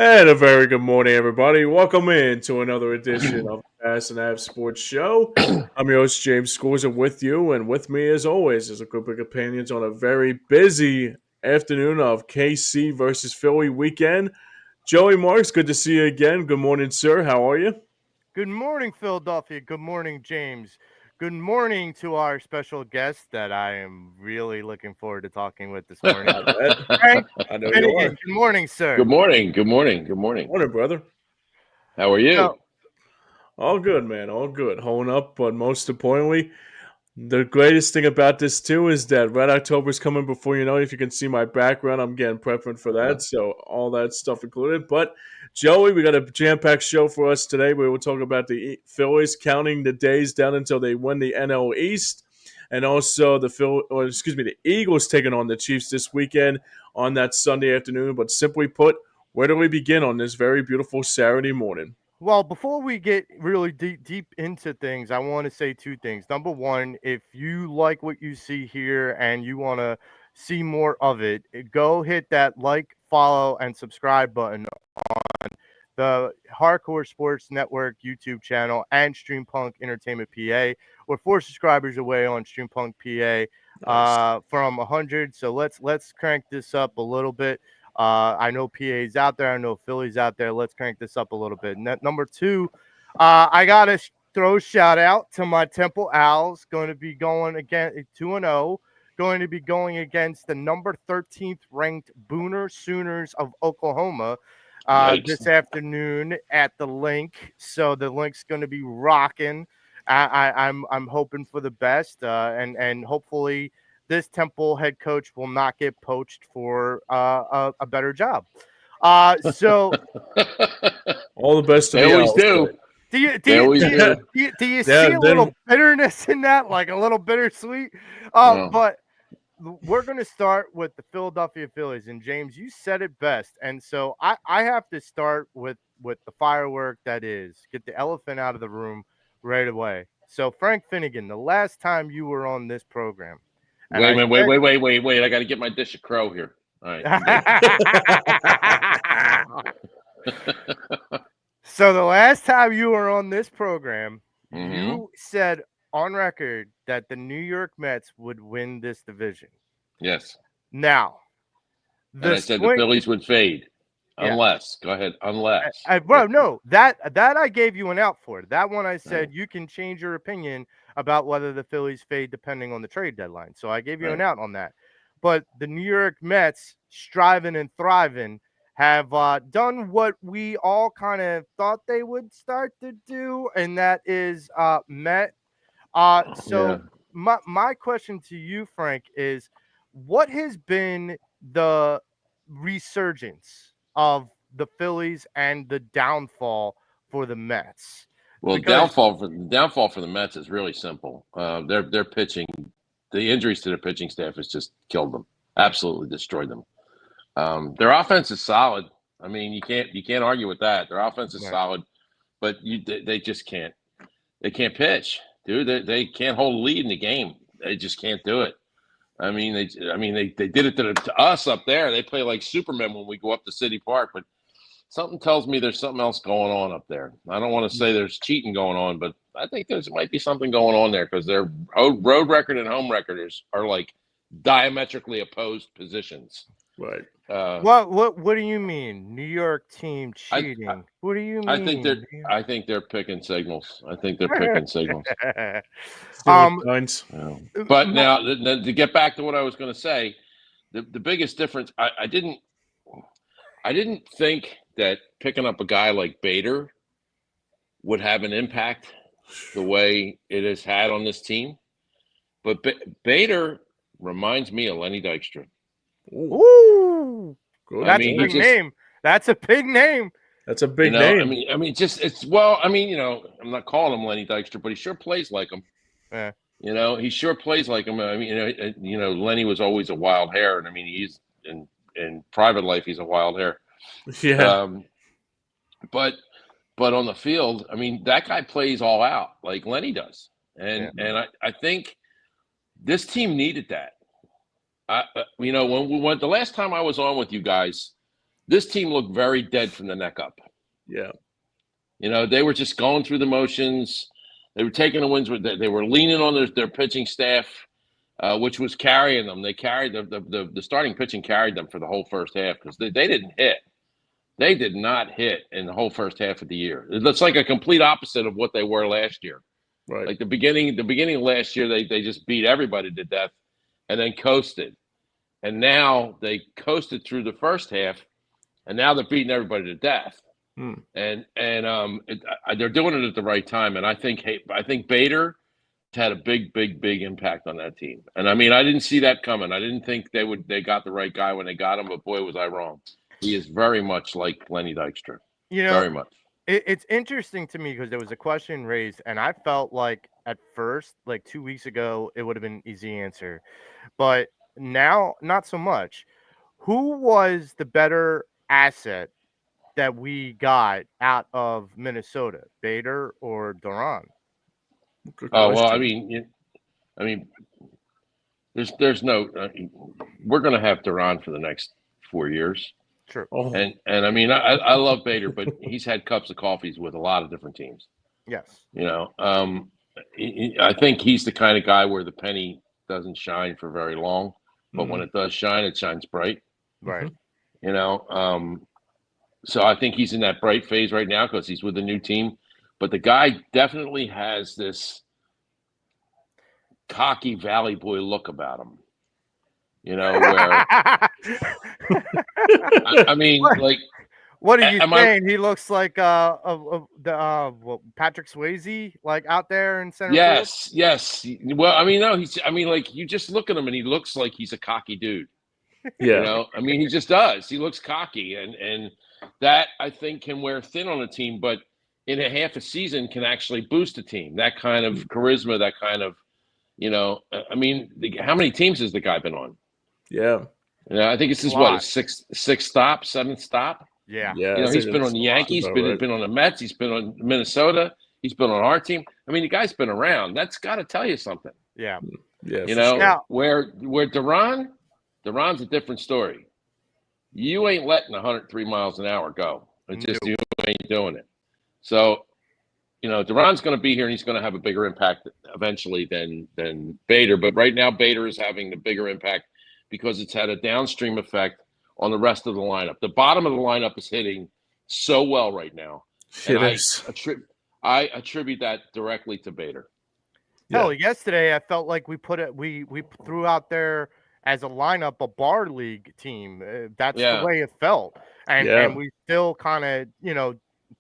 And a very good morning, everybody. Welcome in to another edition of the Pass and Av Sports Show. I'm your host, James Scores, and with you and with me, as always, is a group of companions on a very busy afternoon of KC versus Philly weekend. Joey Marks, good to see you again. Good morning, sir. How are you? Good morning, Philadelphia. Good morning, James. Good morning to our special guest that I am really looking forward to talking with this morning. I bet. Frank I know you Finnigan. are. Good morning, Good sir. morning. Good morning. Good morning. Morning, brother. How are So, you? All good, man. All good. Holding up, but most importantly, the greatest thing about this too is that Red October is coming before you know it. If you can see my background, I'm getting prepping for Uh-huh. that. So all that stuff included. But Joey, we got a jam-packed show for us today. We will talk about the Phillies counting the days down until they win the NL East, and also the Eagles taking on the Chiefs this weekend on that Sunday afternoon. But simply put, where do we begin on this very beautiful Saturday morning? well, before we get really deep into things, I want to say two things. Number one, if you like what you see here and you want to see more of it, go hit that like, follow, and subscribe button the Hardcore Sports Network YouTube channel and Streampunk Entertainment PA. We're 4 subscribers away on Streampunk PA Nice. from 100. So let's crank this up a little bit. I know PA's out there. I know Philly's out there. Let's crank this up a little bit. Number two, I gotta throw a shout out to my Temple Owls. Going to be going again 2-0. Going to be going against the number 13th ranked Booner Sooners of Oklahoma Yikes. this afternoon at the link. So the link's going to be rocking. I'm hoping for the best, and hopefully this Temple head coach will not get poached for a better job. So All the best to They the always Owls. do. do you do They you always do you, do. do you, do you Yeah, see a then little bitterness in that, like a little bittersweet? Oh, But we're going to start with the Philadelphia Phillies, and James, you said it best, and so I have to start with the firework that is get the elephant out of the room right away. So Frank Finnigan, the last time you were on this program, and wait a I minute. Wait, said. wait, wait, wait, wait. I got to get my dish of crow here. All right, I'm good. So the last time you were on this program, hmm you said on record that the New York Mets would win this division. Yes. Now, And the I said the swing, Phillies would fade. yeah. Unless. Go ahead. Unless. Bro, no, that I gave you an out for. That one I Right. said you can change your opinion about whether the Phillies fade depending on the trade deadline. So I gave you an Right. out on that. But the New York Mets, striving and thriving, have done what we all kind of thought they would start to do, and that is met. So Yeah. my question to you, Frank, is what has been the resurgence of the Phillies and the downfall for the Mets? Well, Because downfall for the Mets is really simple. Their pitching, the injuries to their pitching staff has just killed them. Absolutely destroyed them. Their offense is solid. I mean, you can't argue with that. Their offense is right, solid, but they just can't. They can't pitch, dude. They can't hold a lead in the game. They just can't do it. I mean they did it to us up there. They play like Superman when we go up to City Park, but something tells me there's something else going on up there. I don't want to say there's cheating going on, but I think there's might be something going on there because their road record and home record are like diametrically opposed positions. right. Uh, what do you mean? New York team I, cheating. What do you I think they're mean? I think they're picking signals. I think they're picking signals. Stealing um signs. But now to get back to what I was going to say, the biggest difference I didn't think that picking up a guy like Bader would have an impact the way it has had on this team. But Bader reminds me of Lenny Dykstra. Ooh, Ooh, good I that's a mean, he point. big just name. That's a big name. That's a you big know, I name. mean, I mean, just it's well, I mean, I'm not calling him Lenny Dykstra, but he sure plays like him. Yeah. He sure plays like him. I mean, Lenny was always a wild hair, and I mean, he's in private life, he's a wild hair. Yeah. Um, but but on the field, I mean, that guy plays all out like Lenny does, Yeah. and I think this team needed that. When the last time I was on with you guys, this team looked very dead from the neck up. Yeah. They were just going through the motions. They were taking the wins. They were leaning on their pitching staff, which was carrying them. They carried the starting pitching carried them for the whole first half because they didn't hit. They did not hit in the whole first half of the year. It's like a complete opposite of what they were last year. Right. Like the beginning of last year, they just beat everybody to death and then coasted. And now they coasted through the first half, and now they're beating everybody to death. And they're doing it at the right time. And I think Bader had a big impact on that team. And I mean, I didn't see that coming. I didn't think they got the right guy when they got him, but boy, was I wrong. He is very much like Lenny Dykstra. Very much. It's interesting to me because there was a question raised, and I felt like at first, like 2 weeks ago, it would have been an easy answer. But now, not so much. Who was the better asset that we got out of Minnesota, Bader or Duran? Oh well, I mean, there's no. We're going to have Duran for the next 4 years. Sure. Oh. And I mean, I love Bader, but he's had cups of coffees with a lot of different teams. Yes. I think he's the kind of guy where the penny doesn't shine for very long, but when it does shine, it shines bright. Right. So I think he's in that bright phase right now because he's with a new team. But the guy definitely has this cocky Valley Boy look about him. Where I mean, like, what are you saying? He looks like Patrick Swayze, like out there in center field? Yes. Well, I mean, no, like you just look at him and he looks like he's a cocky dude. Yeah. I mean, he just does. He looks cocky, and that I think can wear thin on a team, but in a half a season can actually boost a team. That kind of charisma, that kind of, I mean, how many teams has the guy been on? Yeah. I think it's his sixth stop, seventh stop. Yeah. He's been on the Yankees, been on the Mets, he's been on Minnesota, he's been on our team. I mean, the guy's been around. That's got to tell you something. Yeah. Yeah. Where Duran's a different story. You ain't letting 103 miles an hour go. It's just you ain't doing it. So, Duran's going to be here and he's going to have a bigger impact eventually than Bader. But right now, Bader is having the bigger impact because it's had a downstream effect on the rest of the lineup. The bottom of the lineup is hitting so well right now. It is. I attribute that directly to Bader. Hell, yesterday I felt like we threw out there as a lineup a bar league team. That's the way it felt, and we still kind of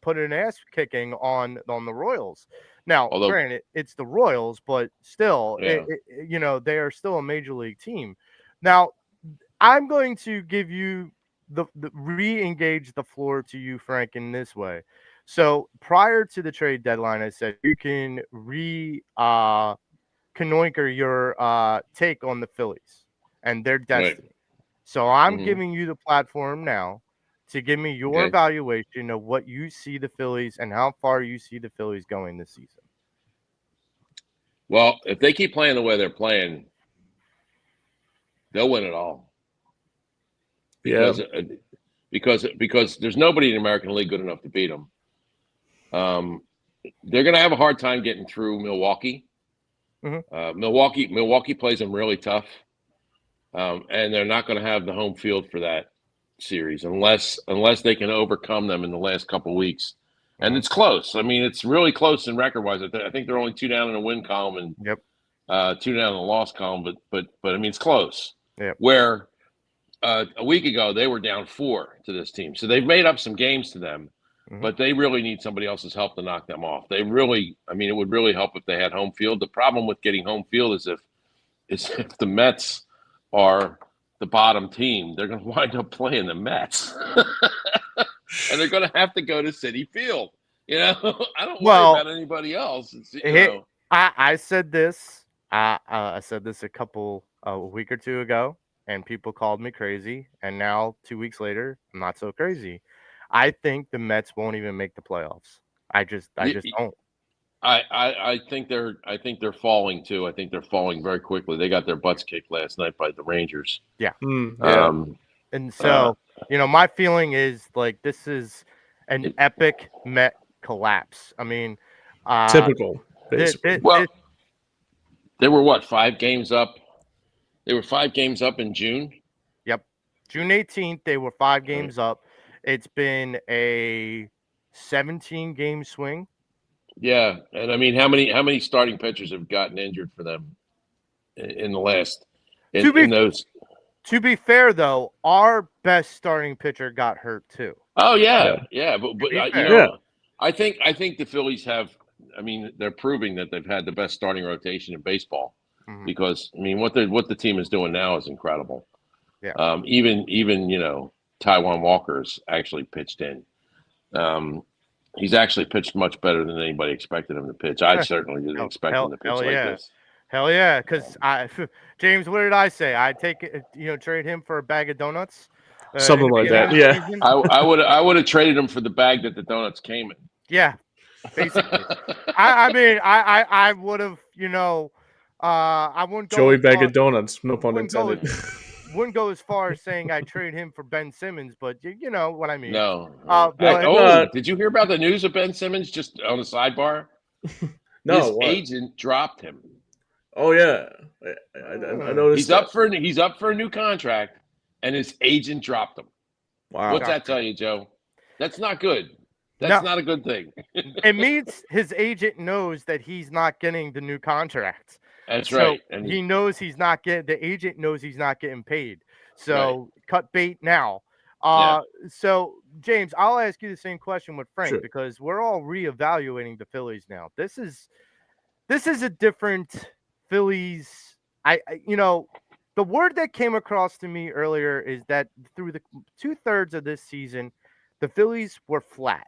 put an ass kicking on the Royals. Now, granted, it's the Royals, but still, they are still a major league team. Now, I'm going to give you the re-engage the floor to you, Frank, in this way. So prior to the trade deadline, I said you can canoinker your take on the Phillies and their destiny. Right. So I'm giving you the platform now to give me your evaluation of what you see the Phillies and how far you see the Phillies going this season. Well, if they keep playing the way they're playing, they'll win it all. Because there's nobody in the American League good enough to beat them. They're going to have a hard time getting through Milwaukee. Milwaukee plays them really tough, and they're not going to have the home field for that series unless they can overcome them in the last couple of weeks. And it's close. I mean, it's really close in record-wise. I think they're only 2 down in the win column and 2 down in the loss column. But I mean, it's close. Yep. Where a week ago they were down 4 to this team, so they've made up some games to them. But they really need somebody else's help to knock them off. It would really help if they had home field. The problem with getting home field is if the Mets are the bottom team, they're going to wind up playing the Mets. And they're going to have to go to Citi Field. I don't worry about anybody else. I said this. I said this a week or two ago, and people called me crazy. And now 2 weeks later, I'm not so crazy. I think the Mets won't even make the playoffs. I just don't. I think they're falling too. I think they're falling very quickly. They got their butts kicked last night by the Rangers. Yeah. And so My feeling is like this is an epic Met collapse. I mean, Typical, this, basically. Well, they were what, 5 games up? They were 5 games up in June. yep, June 18th, they were 5 Right. games up. It's been a 17-game swing. Yeah, and I mean, how many starting pitchers have gotten injured for them in the last To be in those? to be fair though, our best starting pitcher got hurt too. Oh Yeah. yeah, but To be you fair. Yeah. know, I think the Phillies have. I mean, they're proving that they've had the best starting rotation in baseball Mhm. because I mean, what the team is doing now is incredible. Yeah. Even Taiwan Walker's actually pitched in. He's actually pitched much better than anybody expected him to pitch. I certainly didn't expect him to pitch Hell like yeah. this. Hell yeah, because James, what did I say? I'd take it, trade him for a bag of donuts. In Something the like beginning that. of the Yeah. season. I would have traded him for the bag that the donuts came in. Yeah, basically. I mean, I would have, I wouldn't go Joey as bag far, of donuts. No pun wouldn't go intended. as wouldn't go as far as saying I trade him for Ben Simmons, but you know what I mean. No. No, But no, Did you hear about the news of Ben Simmons? Just on a sidebar, no. his What? agent dropped him. Oh yeah, I noticed He's that. up for a new contract, and his agent dropped him. Wow. What's that tell you, Joe? That's not good. That's no, not a good thing. it means his agent knows that he's not getting the new contract. That's So right. And he knows he's not getting, the agent knows he's not getting paid. right. So cut bait now. Yeah. So James, I'll ask you the same question with Frank Sure. because we're all reevaluating the Phillies now. This is a different Phillies. The word that came across to me earlier is that through the 2/3 of this season, the Phillies were flat.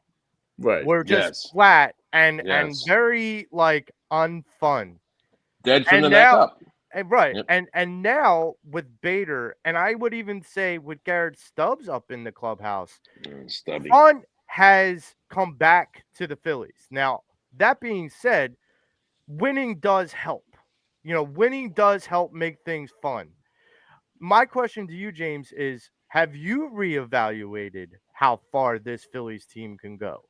Right. We're just Yes. flat and Yes. very like unfun. Dead from And the neck now, up. right, Yep. and now with Bader, and I would even say with Garrett Stubbs up in the clubhouse, Stubby. fun has come back to the Phillies. Now, that being said, winning does help. Winning does help make things fun. My question to you, James, is have you reevaluated how far this Phillies team can go?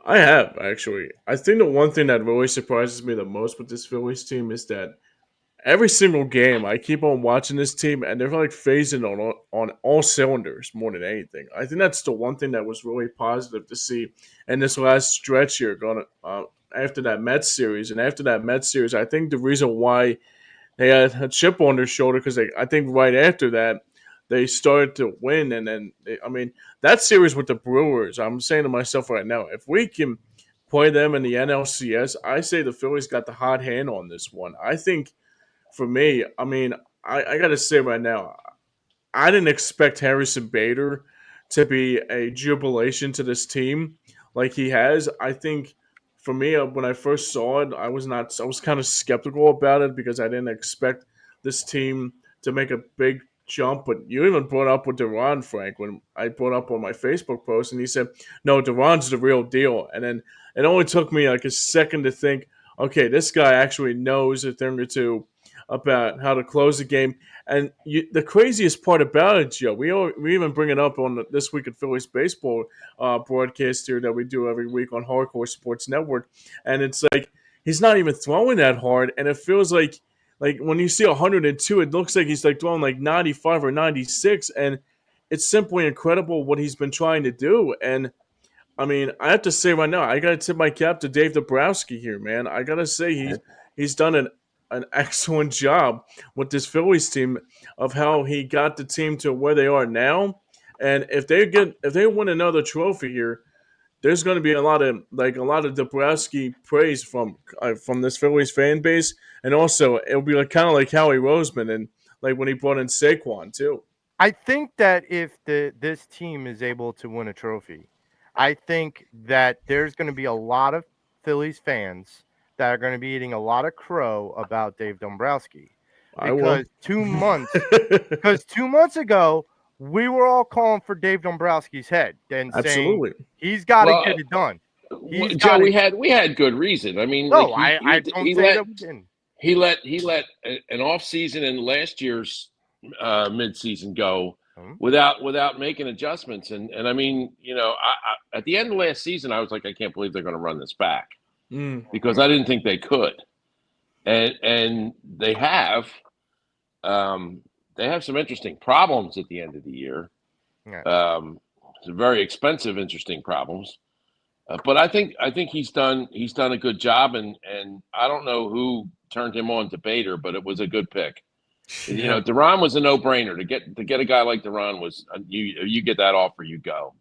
I have actually. I think the one thing that really surprises me the most with this Phillies team is that every single game I keep on watching this team and they're like phasing on all cylinders more than anything. I think that's the one thing that was really positive to see in this last stretch here going after that Mets series. And after that Mets series, I think the reason why they had a chip on their shoulder because I think right after that they started to win, and then I mean that series with the Brewers. I'm saying to myself right now, if we can play them in the NLCS, I say the Phillies got the hot hand on this one. I think for me, I mean, I got to say right now, I didn't expect Harrison Bader to be a jubilation to this team like he has. I think for me, when I first saw it, I was not. I was kind of skeptical about it because I didn't expect this team to make a big jump. But you even brought up with Duran, Frank, when I brought up on my Facebook post, and he said, "No, Duran's the real deal." And then it only took me like a second to think, okay, this guy actually knows a thing or two about how to close the game. And the craziest part about it, Joe, we even bring it up on This Week in Phillies Baseball broadcast here that we do every week on Hardcore Sports Network. And it's like he's not even throwing that hard. And it feels like when you see 102, it looks like he's like throwing like 95 or 96. And it's simply incredible what he's been trying to do. And I mean, I have to say right now, I got to tip my cap to Dave Dabrowski here, man. I got to say he's done an excellent job with this Phillies team of how he got the team to where they are now. And if they win another trophy here, there's going to be a lot of Dabrowski praise from this Phillies fan base, and also it'll be like kind of like Howie Roseman and like when he brought in Saquon too. I think that if this team is able to win a trophy, I think that there's going to be a lot of Phillies fans that are going to be eating a lot of crow about Dave Dombrowski I will. because 2 months ago we were all calling for Dave Dombrowski's head and saying Absolutely. he's got to Well, get it done. He's Joe, got we to. had good reason. I mean, No, like I don't say that we didn't. he let an off season and last year's midseason go without making adjustments. And I mean, I at the end of last season, I was like, I can't believe they're going to run this back because I didn't think they could, and they have. They have some interesting problems at the end of the year. Yeah. Some very expensive, interesting problems. But I think he's done a good job, and I don't know who turned him on to Bader, but it was a good pick. Yeah. Duran was a no-brainer to get a guy like Duran was you get that offer, you go.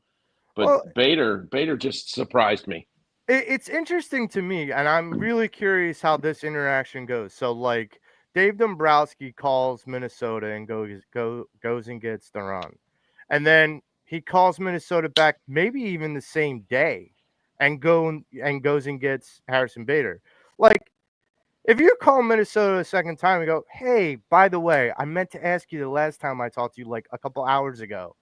But Well, Bader just surprised me. it's interesting to me, and I'm really curious how this interaction goes. So, like, Dave Dombrowski calls Minnesota and goes and gets Duran, and then he calls Minnesota back, maybe even the same day, and goes and gets Harrison Bader. Like, if you call Minnesota a second time and go, "Hey, by the way, I meant to ask you the last time I talked to you, like a couple hours ago,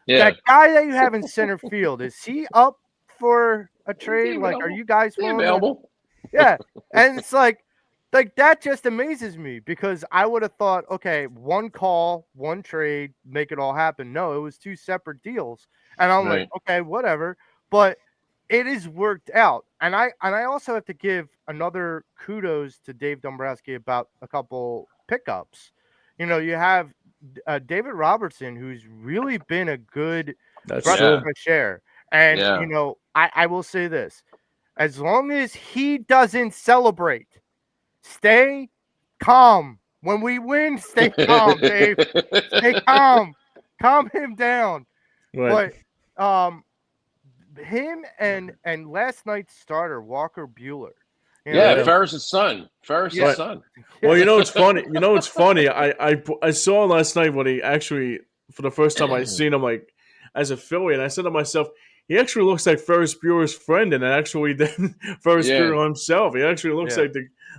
Yeah, that guy that you have in center field, is he up for a trade? Like, are you guys willing to?" available. Yeah, and it's like that just amazes me because I would have thought, okay, one call, one trade, make it all happen. No, it was two separate deals, and I'm like, Right. okay, whatever. But it is worked out, and I also have to give another kudos to Dave Dombrowski about a couple pickups. You have David Robertson, who's really been a good That's breath of Yeah. true. fresh air, and Yeah. I will say this. As long as he doesn't celebrate, stay calm. When we win, stay calm, Dave. Stay calm. Calm him down. Right. But him and last night's starter, Walker Bueller. Yeah, Yeah. This Ferris's son. Ferris's yeah, Right. son. Well, yeah, it's funny. It's funny. I saw last night when he actually, for the first time I seen him, like, as a Philly, and I said to myself, he actually looks like Ferris Bueller's friend, and actually then Ferris Yeah. Bueller himself. He actually looks yeah,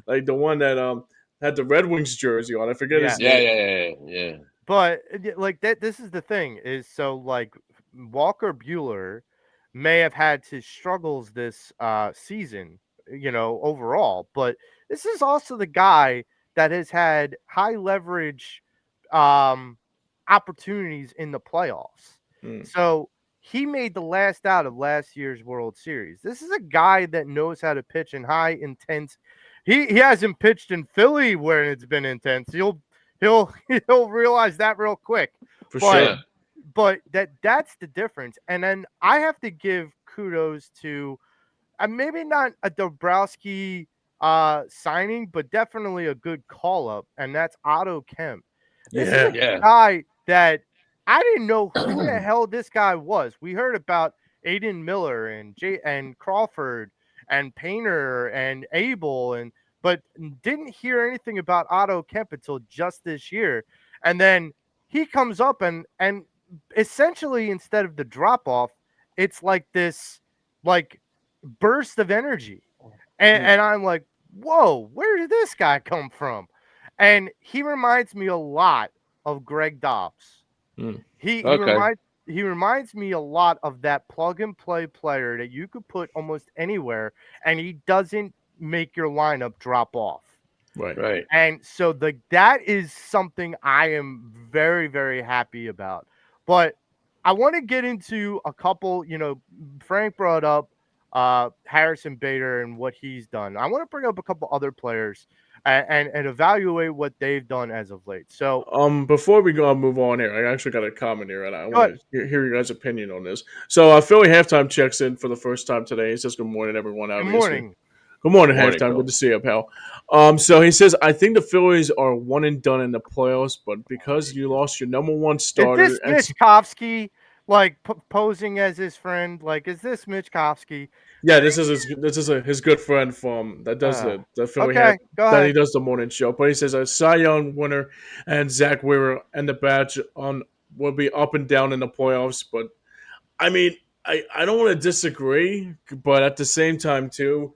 like the one that had the Red Wings jersey on. I forget yeah. his Yeah, name. yeah. But like that, this is the thing is so like Walker Bueller may have had his struggles this season, overall, but this is also the guy that has had high leverage um opportunities in the playoffs. Mm. So he made the last out of last year's World Series. This is a guy that knows how to pitch in high intense. He hasn't pitched in Philly where it's been intense. He'll he'll realize that real quick. For But sure. Yeah. that's the difference. And then I have to give kudos to maybe not a Dombrowski signing, but definitely a good call up, and that's Otto Kemp. This is Yeah. a Yeah. guy that I didn't know who the hell this guy was. We heard about Aiden Miller and Crawford and Painter and Abel but didn't hear anything about Otto Kemp until just this year. And then he comes up and essentially instead of the drop off, it's like this like burst of energy. And I'm like, whoa, where did this guy come from? And he reminds me a lot of Greg Dobbs. Mm. Okay. He reminds me a lot of that plug and play player that you could put almost anywhere, and he doesn't make your lineup drop off. Right. Right. And so that is something I am very, very happy about. But I want to get into a couple, Frank brought up Harrison Bader and what he's done. I want to bring up a couple other players and evaluate what they've done as of late. So Before we go move on here, I actually got a comment here, and I go want ahead. to hear your guys' opinion on this. So, Philly halftime checks in for the first time today. He says, "Good morning, everyone." Good Obviously, morning. good morning, Morning, halftime. Phil. Good to see you, pal. So he says, "I think the Phillies are one and done in the playoffs, but because you lost your number one Is starter, this Mitchkovsky like posing as his friend? Like, is this Mitchkovsky? yeah, his good friend from that does the Philly half Okay, go that he ahead. does the morning show. But he says a Cy Young winner and Zach Wheeler and the badge on will be up and down in the playoffs, but." I mean, I don't want to disagree, but at the same time, too,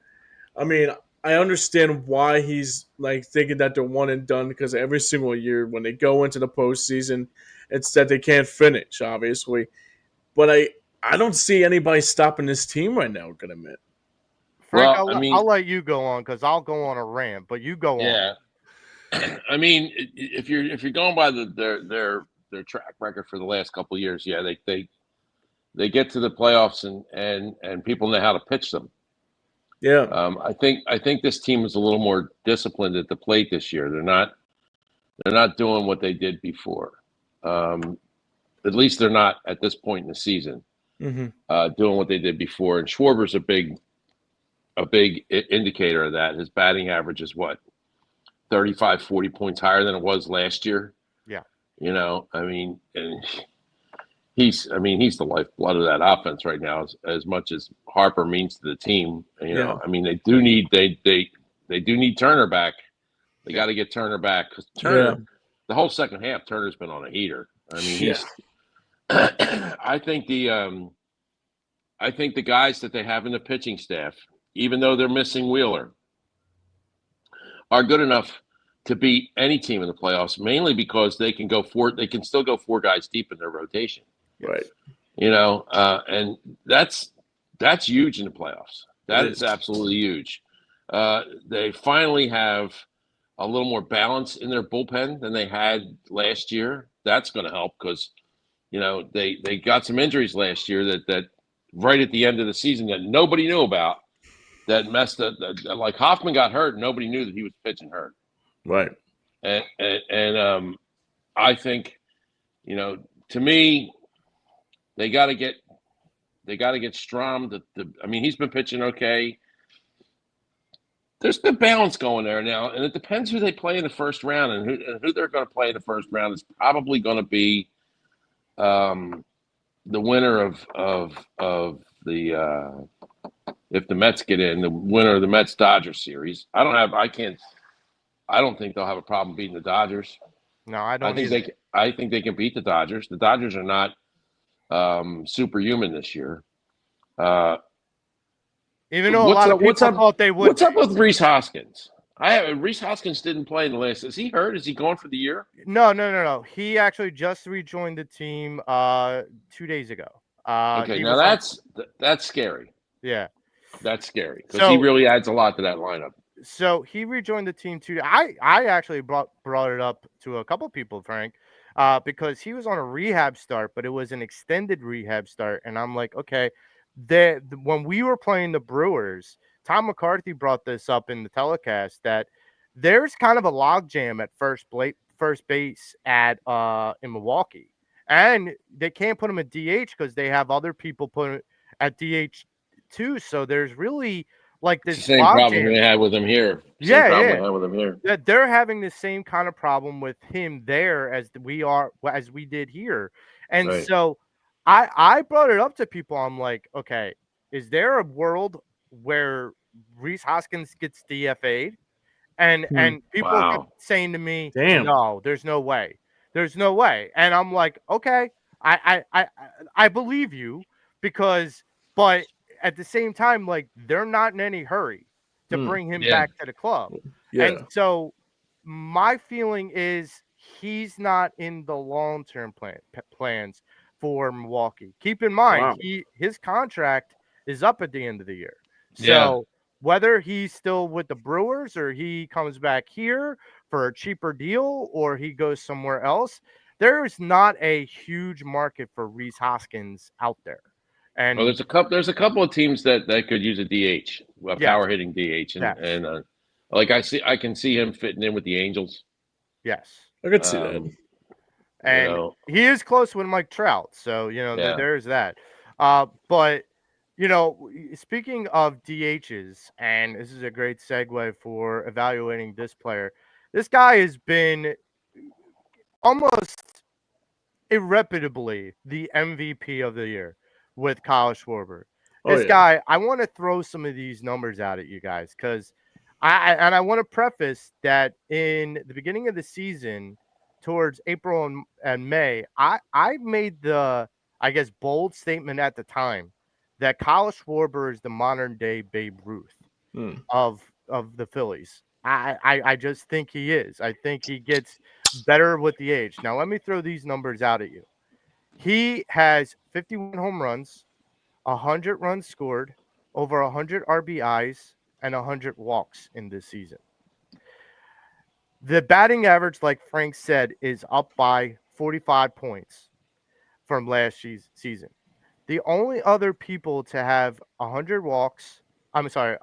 I mean, I understand why he's like thinking that they're one and done because every single year when they go into the postseason, it's that they can't finish, obviously. But I don't see anybody stopping this team right now. I'm gonna admit. Frank, Well, I I'll mean, let you go on because I'll go on a rant, but you go on. yeah. I mean, if you're going by their their track record for the last couple of years, yeah, they get to the playoffs and people know how to pitch them. Yeah. I think this team is a little more disciplined at the plate this year. They're not doing what they did before. At least they're not at this point in the season doing what they did before. And Schwarber's a big indicator of that. His batting average is what, 35, 40 points higher than it was last year. Yeah. I mean, and he's the lifeblood of that offense right now, as much as Harper means to the team. I mean, they do need Turner back. They got to get Turner back, because Turner, the whole second half, Turner's been on a heater. I mean, he's. I think the guys that they have in the pitching staff, even though they're missing Wheeler, are good enough to beat any team in the playoffs, mainly because they can still go 4 guys deep in their rotation. Right. And that's huge in the playoffs. That is absolutely huge. They finally have a little more balance in their bullpen than they had last year. That's going to help, because they got some injuries last year that right at the end of the season that nobody knew about, that messed up. Like Hoffman got hurt, and nobody knew that he was pitching hurt. Right. And I think, to me, they got to get Strom. I mean, he's been pitching okay. There's good balance going there now, and it depends who they play in the first round, and who they're going to play in the first round is probably going to be the winner of the if the Mets get in, the winner of the Mets-Dodgers series. I don't think they'll have a problem beating the Dodgers. No, I don't. I think they can beat the Dodgers. The Dodgers are not superhuman this year. Even though a lot of people thought they would. What's up with Rhys Hoskins? Rhys Hoskins didn't play in the last. Is he hurt? Is he going for the year? No. He actually just rejoined the team 2 days ago. Okay, now that's scary. Yeah, that's scary, because he really adds a lot to that lineup. So he rejoined the team too. I actually brought it up to a couple people, Frank, because he was on a rehab start, but it was an extended rehab start, and I'm like, okay. When we were playing the Brewers, Tom McCarthy brought this up in the telecast that there's kind of a logjam at first base at in Milwaukee, and they can't put him at DH because they have other people put at DH too. So there's really like this same problem they had with him here. Yeah. They're having the same kind of problem with him there as we did here, and right. So. I brought it up to people. I'm like, okay, is there a world where Rhys Hoskins gets DFA'd? And people kept saying to me, no, there's no way. There's no way. And I'm like, okay, I believe you, but at the same time, like, they're not in any hurry to bring him back to the club. Yeah. And so my feeling is he's not in the long-term plans for Milwaukee. Keep in mind, his contract is up at the end of the year. So whether he's still with the Brewers or he comes back here for a cheaper deal or he goes somewhere else, there is not a huge market for Rhys Hoskins out there. And there's a couple of teams that could use a DH, a power hitting DH, and like I can see him fitting in with the Angels. Yes, I could see that. And he is close with Mike Trout. So, there's that. But, speaking of DHs, and this is a great segue for evaluating this player, this guy has been almost irreputably the MVP of the year with Kyle Schwarber. This guy, I want to throw some of these numbers out at you guys because I want to preface that in the beginning of the season, towards April and May, I made the, bold statement at the time that Kyle Schwarber is the modern day Babe Ruth of the Phillies. I just think he is. I think he gets better with the age. Now, let me throw these numbers out at you. He has 51 home runs, 100 runs scored, over 100 RBIs, and 100 walks in this season. The batting average, like Frank said, is up by 45 points from last season. The only other people to have 100 walks, 100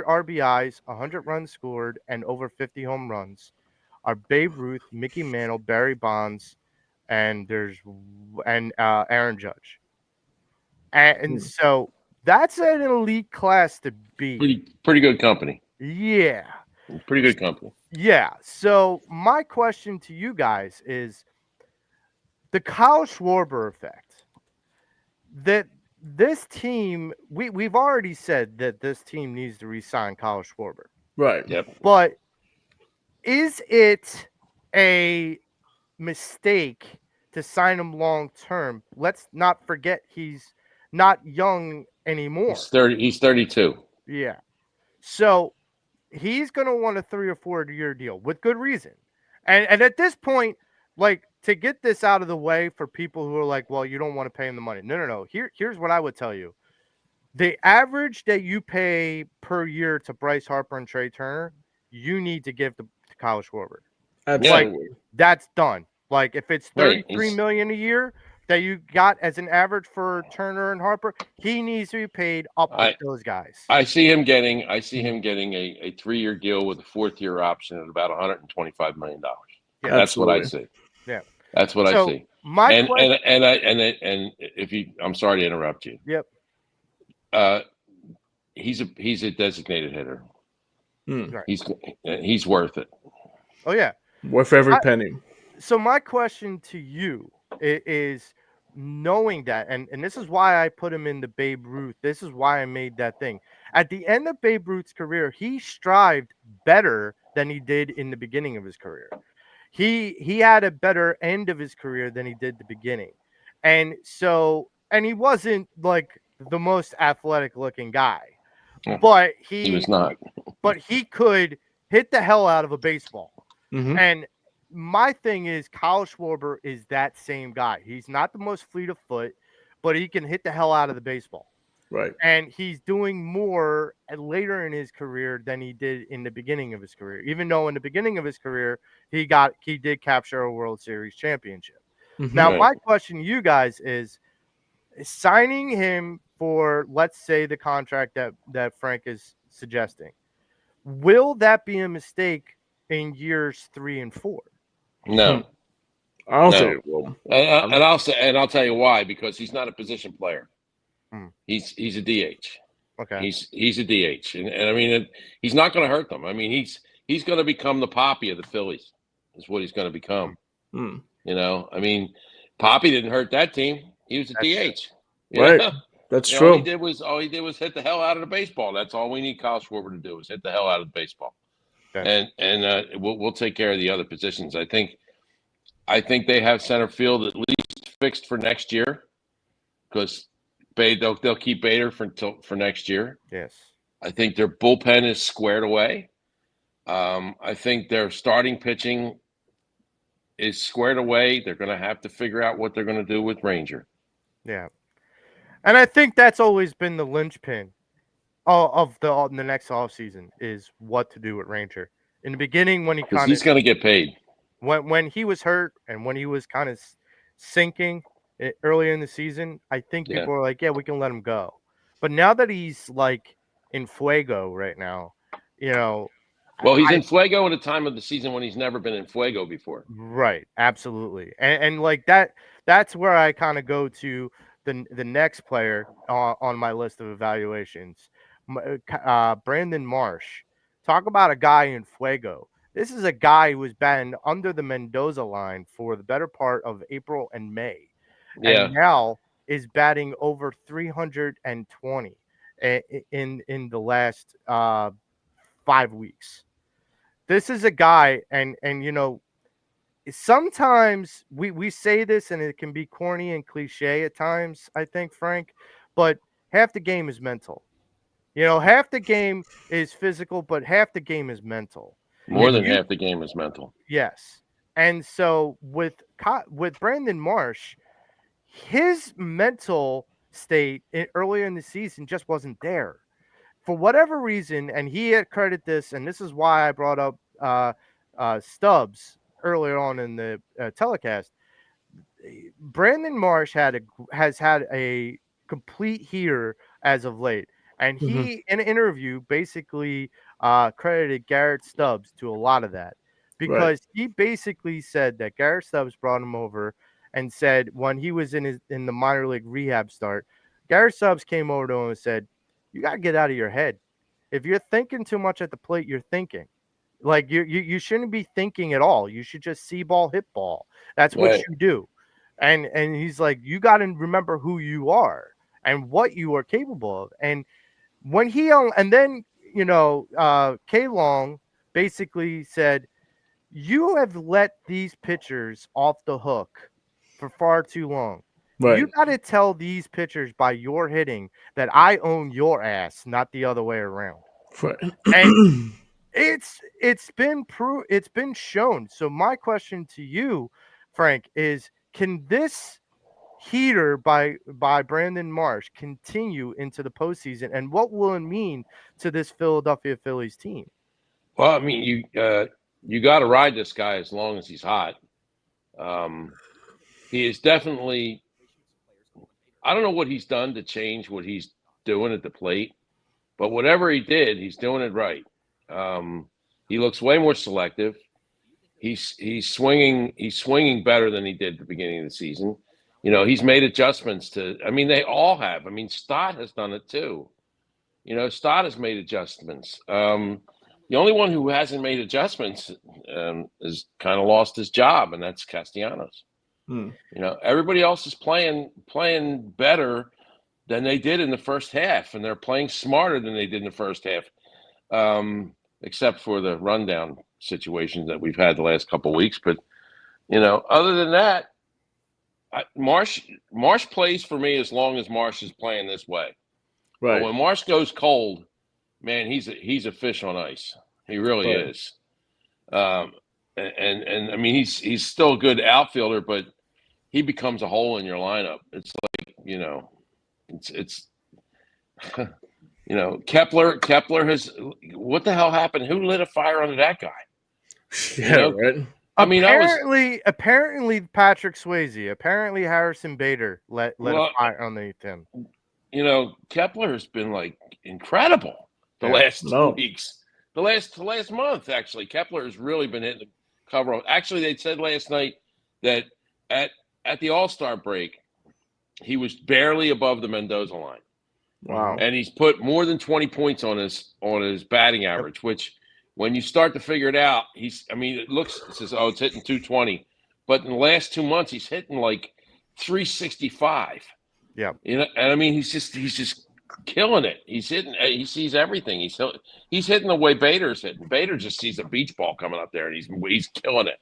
RBIs, 100 runs scored, and over 50 home runs are Babe Ruth, Mickey Mantle, Barry Bonds, and Aaron Judge. And Hmm. so that's an elite class to be. Pretty good company. Yeah. Pretty good company. Yeah. So my question to you guys is the Kyle Schwarber effect. That this team, we've already said that this team needs to re-sign Kyle Schwarber. Right. Yep. But is it a mistake to sign him long term? Let's not forget he's not young anymore. He's 32. Yeah. So he's going to want a 3 or 4 year deal with good reason. And at this point, like to get this out of the way for people who are like, well, you don't want to pay him the money. No. Here's what I would tell you. The average that you pay per year to Bryce Harper and Trey Turner, you need to give to Kyle Schwarber. Like Absolutely. that's done. Like if it's Right. 33 million a year that you got as an average for Turner and Harper, he needs to be paid up with those guys. I see him getting a 3-year deal with a 4th-year option at about $125 million. Yeah. That's what I Absolutely. see. Yeah. That's what I So see. my And question. and if you, I'm sorry to interrupt you. Yep. He's a designated hitter. Hmm. Right. He's worth it. Oh yeah. Worth every penny. So my question to you is knowing that, and this is why I put him in the Babe Ruth. This is why I made that thing. At the end of Babe Ruth's career, he strived better than he did in the beginning of his career. He had a better end of his career than he did the beginning. And so and he wasn't like the most athletic looking guy, but He was not. he could hit the hell out of a baseball. Hmm. And my thing is, Kyle Schwarber is that same guy. He's not the most fleet of foot, but he can hit the hell out of the baseball. Right. And he's doing more later in his career than he did in the beginning of his career. Even though in the beginning of his career, he did capture a World Series championship. Hmm. Now, Right. my question to you guys is signing him for, let's say, the contract that Frank is suggesting. Will that be a mistake in years 3 and 4? No. I don't No. think it will. And I'll tell you why, because he's not a position player. Hmm. He's a DH. Okay. He's a DH, and I mean he's not going to hurt them. I mean he's going to become the Poppy of the Phillies. Is what he's going to become. Hmm. You know, I mean, Poppy didn't hurt that team. He was a That's true. DH. You Right. know? That's All he true. did was hit the hell out of the baseball. That's all we need Kyle Schwarber to do is hit the hell out of the baseball. That's And we'll take care of the other positions. I think they have center field at least fixed for next year because they'll keep Bader for next year. yes. I think their bullpen is squared away. I think their starting pitching is squared away. They're going to have to figure out what they're going to do with Ranger. Yeah. And I think that's always been the linchpin of the next offseason is what to do with Ranger. In the beginning, when he Because kind of he's going to get paid. when he was hurt and when he was kind of sinking earlier in the season, I think Yeah. people were like, yeah, we can let him go. But now that he's like in Fuego right now, you know, Well, he's in Fuego at a time of the season when he's never been in Fuego before. right, absolutely, and like that's where I kind of go to the next player on my list of evaluations, Brandon Marsh. Talk about a guy in Fuego. This is a guy who was batting under the Mendoza line for the better part of April and May, Yeah. and now is batting over 320 in the last 5 weeks. This is a guy, and you know, sometimes we say this and it can be corny and cliche at times, I think, Frank, but half the game is mental. You know, half the game is physical, but half the game is mental. More If than you half the game is mental. Yes. And so with Brandon Marsh, his mental state earlier in the season just wasn't there. For whatever reason, and he had credit this, and this is why I brought up Stubbs earlier on in the telecast. Brandon Marsh has had a complete heater as of late, and Mhm. he in an interview basically credited Garrett Stubbs to a lot of that Right. because he basically said that Garrett Stubbs brought him over and said when he was in the minor league rehab start, Garrett Stubbs came over to him and said, "You got to get out of your head. If you're thinking too much at the plate, you're thinking." Like you shouldn't be thinking at all. You should just see ball, hit ball. That's what Right. you do. And he's like, you got to remember who you are and what you are capable of. And when and then K Long basically said, you have let these pitchers off the hook for far too long. You Right. got to tell these pitchers by your hitting that I own your ass, not the other way around. Right. And it's been shown. So my question to you, Frank, is can this heater by Brandon Marsh continue into the postseason, and what will it mean to this Philadelphia Phillies team? Well, I mean, you got to ride this guy as long as he's hot. He is definitely. I don't know what he's done to change what he's doing at the plate, but whatever he did, he's doing it right. He looks way more selective. He's swinging better than he did at the beginning of the season. You know, he's made adjustments to. I mean, they all have. I mean, Stott has done it too. You know, Stott has made adjustments. The only one who hasn't made adjustments is kind of lost his job, and that's Castellanos. Hmm. You know, everybody else is playing better than they did in the first half, and they're playing smarter than they did in the first half, except for the rundown situations that we've had the last couple of weeks. But you know, other than that, Marsh plays for me as long as Marsh is playing this way. But Right. when Marsh goes cold, man, he's a fish on ice. He really Right. is. Um, and I mean, he's still a good outfielder, but he becomes a hole in your lineup. It's like it's you know, Kepler has what the hell happened? Who lit a fire under that guy? You Yeah. know, Right. I mean, I was Apparently Patrick Swayze, apparently Harrison Bader let a well, fire underneath him. you know, Kepler has been like incredible the Yeah. last 2 No. weeks, the last month actually. Kepler has really been hitting the cover. Actually, they said last night that at at the All-Star break, he was barely above the Mendoza line. Mhm. Wow. And he's put more than 20 points on his batting Yep. average, which when you start to figure it out, I mean, it says, oh, it's hitting 220. But in the last 2 months, he's hitting like 365. Yep. You know, and I mean, he's just killing it. He sees everything. He's hitting the way Bader's hitting. Bader just sees a beach ball coming up there, and he's killing it.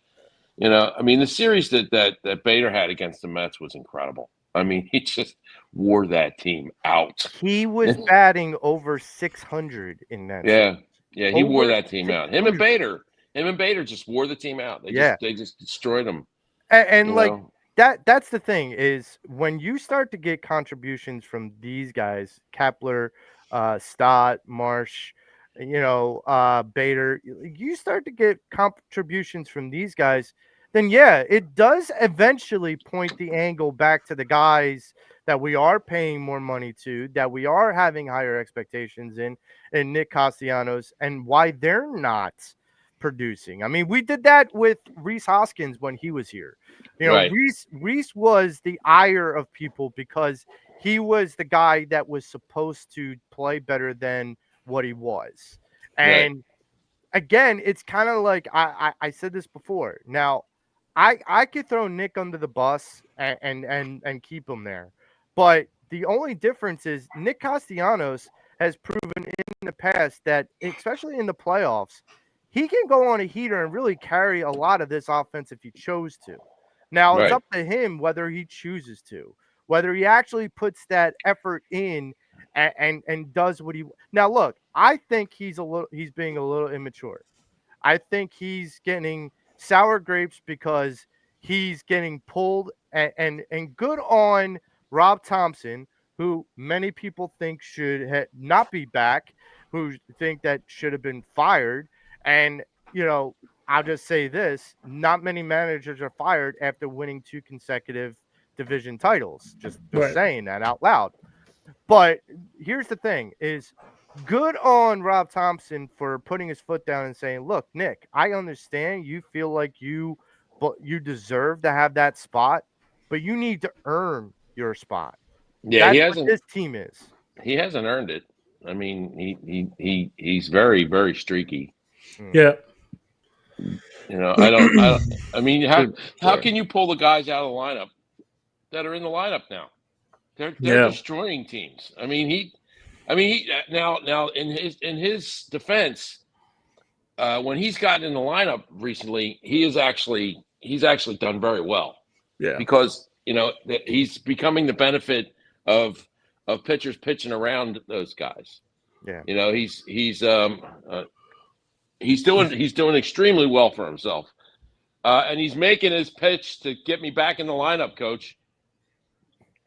You know, I mean, the series that Bader had against the Mets was incredible. I mean, he just wore that team out. He was batting over 600 in that series. Yeah, yeah, he wore Over that team out. 600. Him and Bader just wore the team out. Yeah. They just destroyed them. And You like know, that's the thing is when you start to get contributions from these guys, Kepler, Stott, Marsh, Bader, you start to get contributions from these guys, then yeah, it does eventually point the angle back to the guys that we are paying more money to, that we are having higher expectations in Nick Castellanos, and why they're not producing. I mean, we did that with Reese Hoskins when he was here. right, Reese was the ire of people because he was the guy that was supposed to play better than what he was. right, And again, it's kind of like I said this before. Now, I could throw Nick under the bus and keep him there, but the only difference is Nick Castellanos has proven in the past that, especially in the playoffs, he can go on a heater and really carry a lot of this offense if he chose to. Now it's right, up to him whether he chooses to, whether he actually puts that effort in and does what he. Now look, I think he's being a little immature. I think he's getting sour grapes because he's getting pulled and good on Rob Thompson, who many people think should not be back, who think that should have been fired. And, you know, I'll just say this: not many managers are fired after winning 2 consecutive division titles. Just Right. saying that out loud. But here's the thing: is good on Rob Thompson for putting his foot down and saying, "Look, Nick, I understand you feel like but you deserve to have that spot, but you need to earn your spot." Yeah, That's what this team is. he hasn't earned it. I mean, he's very very streaky. Mm. Yeah. You know, I mean, Good how player. can you pull the guys out of the lineup that are in the lineup now? They're Yeah. destroying teams. Now in his defense, when he's gotten in the lineup recently, he's actually done very well Yeah. because he's becoming the benefit of pitchers pitching around those guys. Yeah. You know, he's doing extremely well for himself, and he's making his pitch to get me back in the lineup, coach.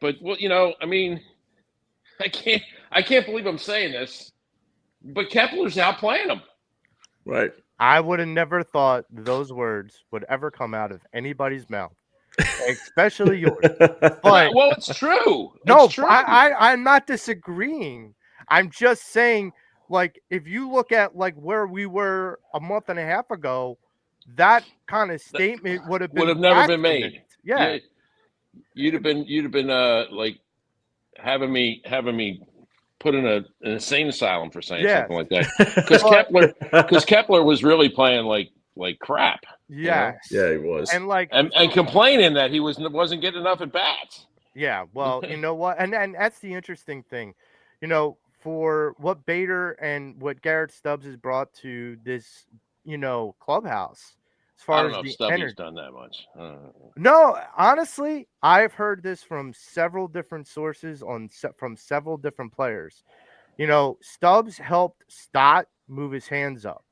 But well, I mean, I can't I can't believe I'm saying this, but Kepler's outplaying him. Right. I would have never thought those words would ever come out of anybody's mouth, especially yours. But Well, it's true. It's no, true. I'm not disagreeing. I'm just saying, like, if you look at like where we were a month and a half ago, that kind of That statement would have would been have never been blasphemous. made. Yeah, Yeah, you'd have been like having me put in an insane asylum for saying yes, something like that because but Kepler was really playing like crap, you know, Yeah, yes, he was. and like and so, complaining that he wasn't getting enough at bats. yeah. Well, you know what, and that's the interesting thing, for what Bader and what Garrett Stubbs has brought to this, clubhouse as I far don't as know if the Stubby's energy. done that much. No, honestly, I've heard this from several different sources from several different players. Stubbs helped Stott move his hands up,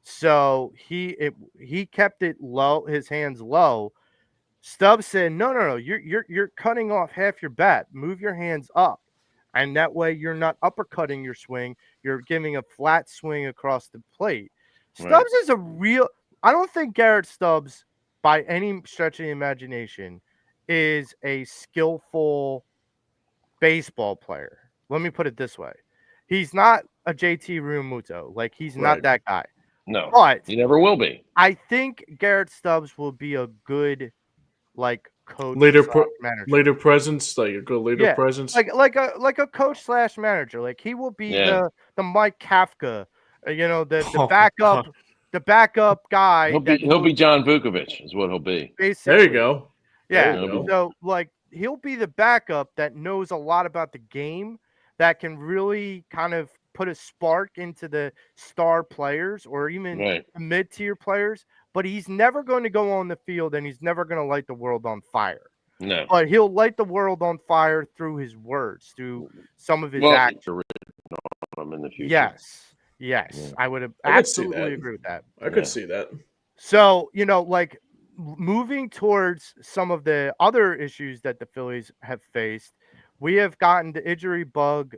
so he kept it low, his hands low. Stubbs said, "No, no, no, you're cutting off half your bat. Move your hands up, and that way you're not uppercutting your swing. You're giving a flat swing across the plate." Right. Stubbs is a real. I don't think Garrett Stubbs, by any stretch of the imagination, is a skillful baseball player. Let me put it this way: he's not a JT Realmuto. Like he's not Right. that guy. No, But he never will be. I think Garrett Stubbs will be a good like coach Later, slash manager. later presence, like a good later Yeah, presence. like a coach slash manager. Like he will be Yeah, the Mike Kafka, the Oh, backup guy that he'll knows be John Vukovic is what he'll be. there you basically. go. There Yeah. you He'll be go. So like he'll be the backup that knows a lot about the game that can really kind of put a spark into the star players or even right. the mid-tier players, but he's never going to go on the field and he's never going to light the world on fire. No. But he'll light the world on fire through his words, through some of his Well, actions. him in the future. Yes. Yes. Yeah. I would I could see absolutely that. agree with that. I could Yeah. see that. So, like moving towards some of the other issues that the Phillies have faced, we have gotten the injury bug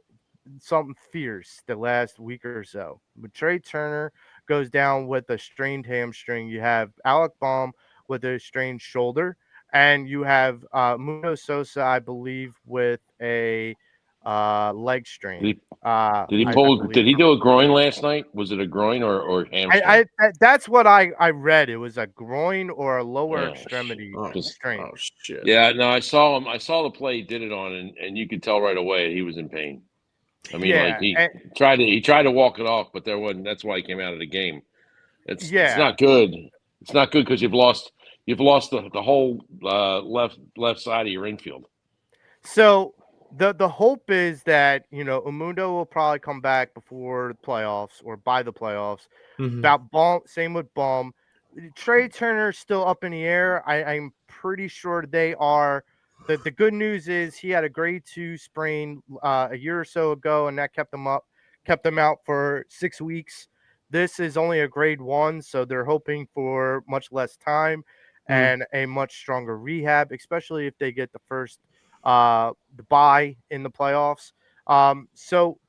something fierce the last week or so. When Trey Turner goes down with a strained hamstring, you have Alec Baum with a strained shoulder, and you have Muno Sosa, I believe, with a leg Did strain. he did he I pull? believe. Did he do a groin last night? Was it a groin or hamstring? That's what I read. It was a groin or a lower Oh, extremity Oh, just strain. oh shit. yeah. No, I saw him. I saw the play he did it on, and you could tell right away he was in pain. I mean, like Yeah, he tried to walk it off, but there wasn't. That's why he came out of the game. It's yeah. not good. It's not good because you've lost the whole left side of your infield. So the hope is that Umundo will probably come back before the playoffs or by the playoffs. Mm-hmm. About Baum, same with Baum. Trey Turner's still up in the air. I'm pretty sure they are. The good news is he had a grade 2 sprain a year or so ago, and that kept him out for 6 weeks. This is only a grade 1, so they're hoping for much less time and a much stronger rehab, especially if they get the bye in the playoffs. So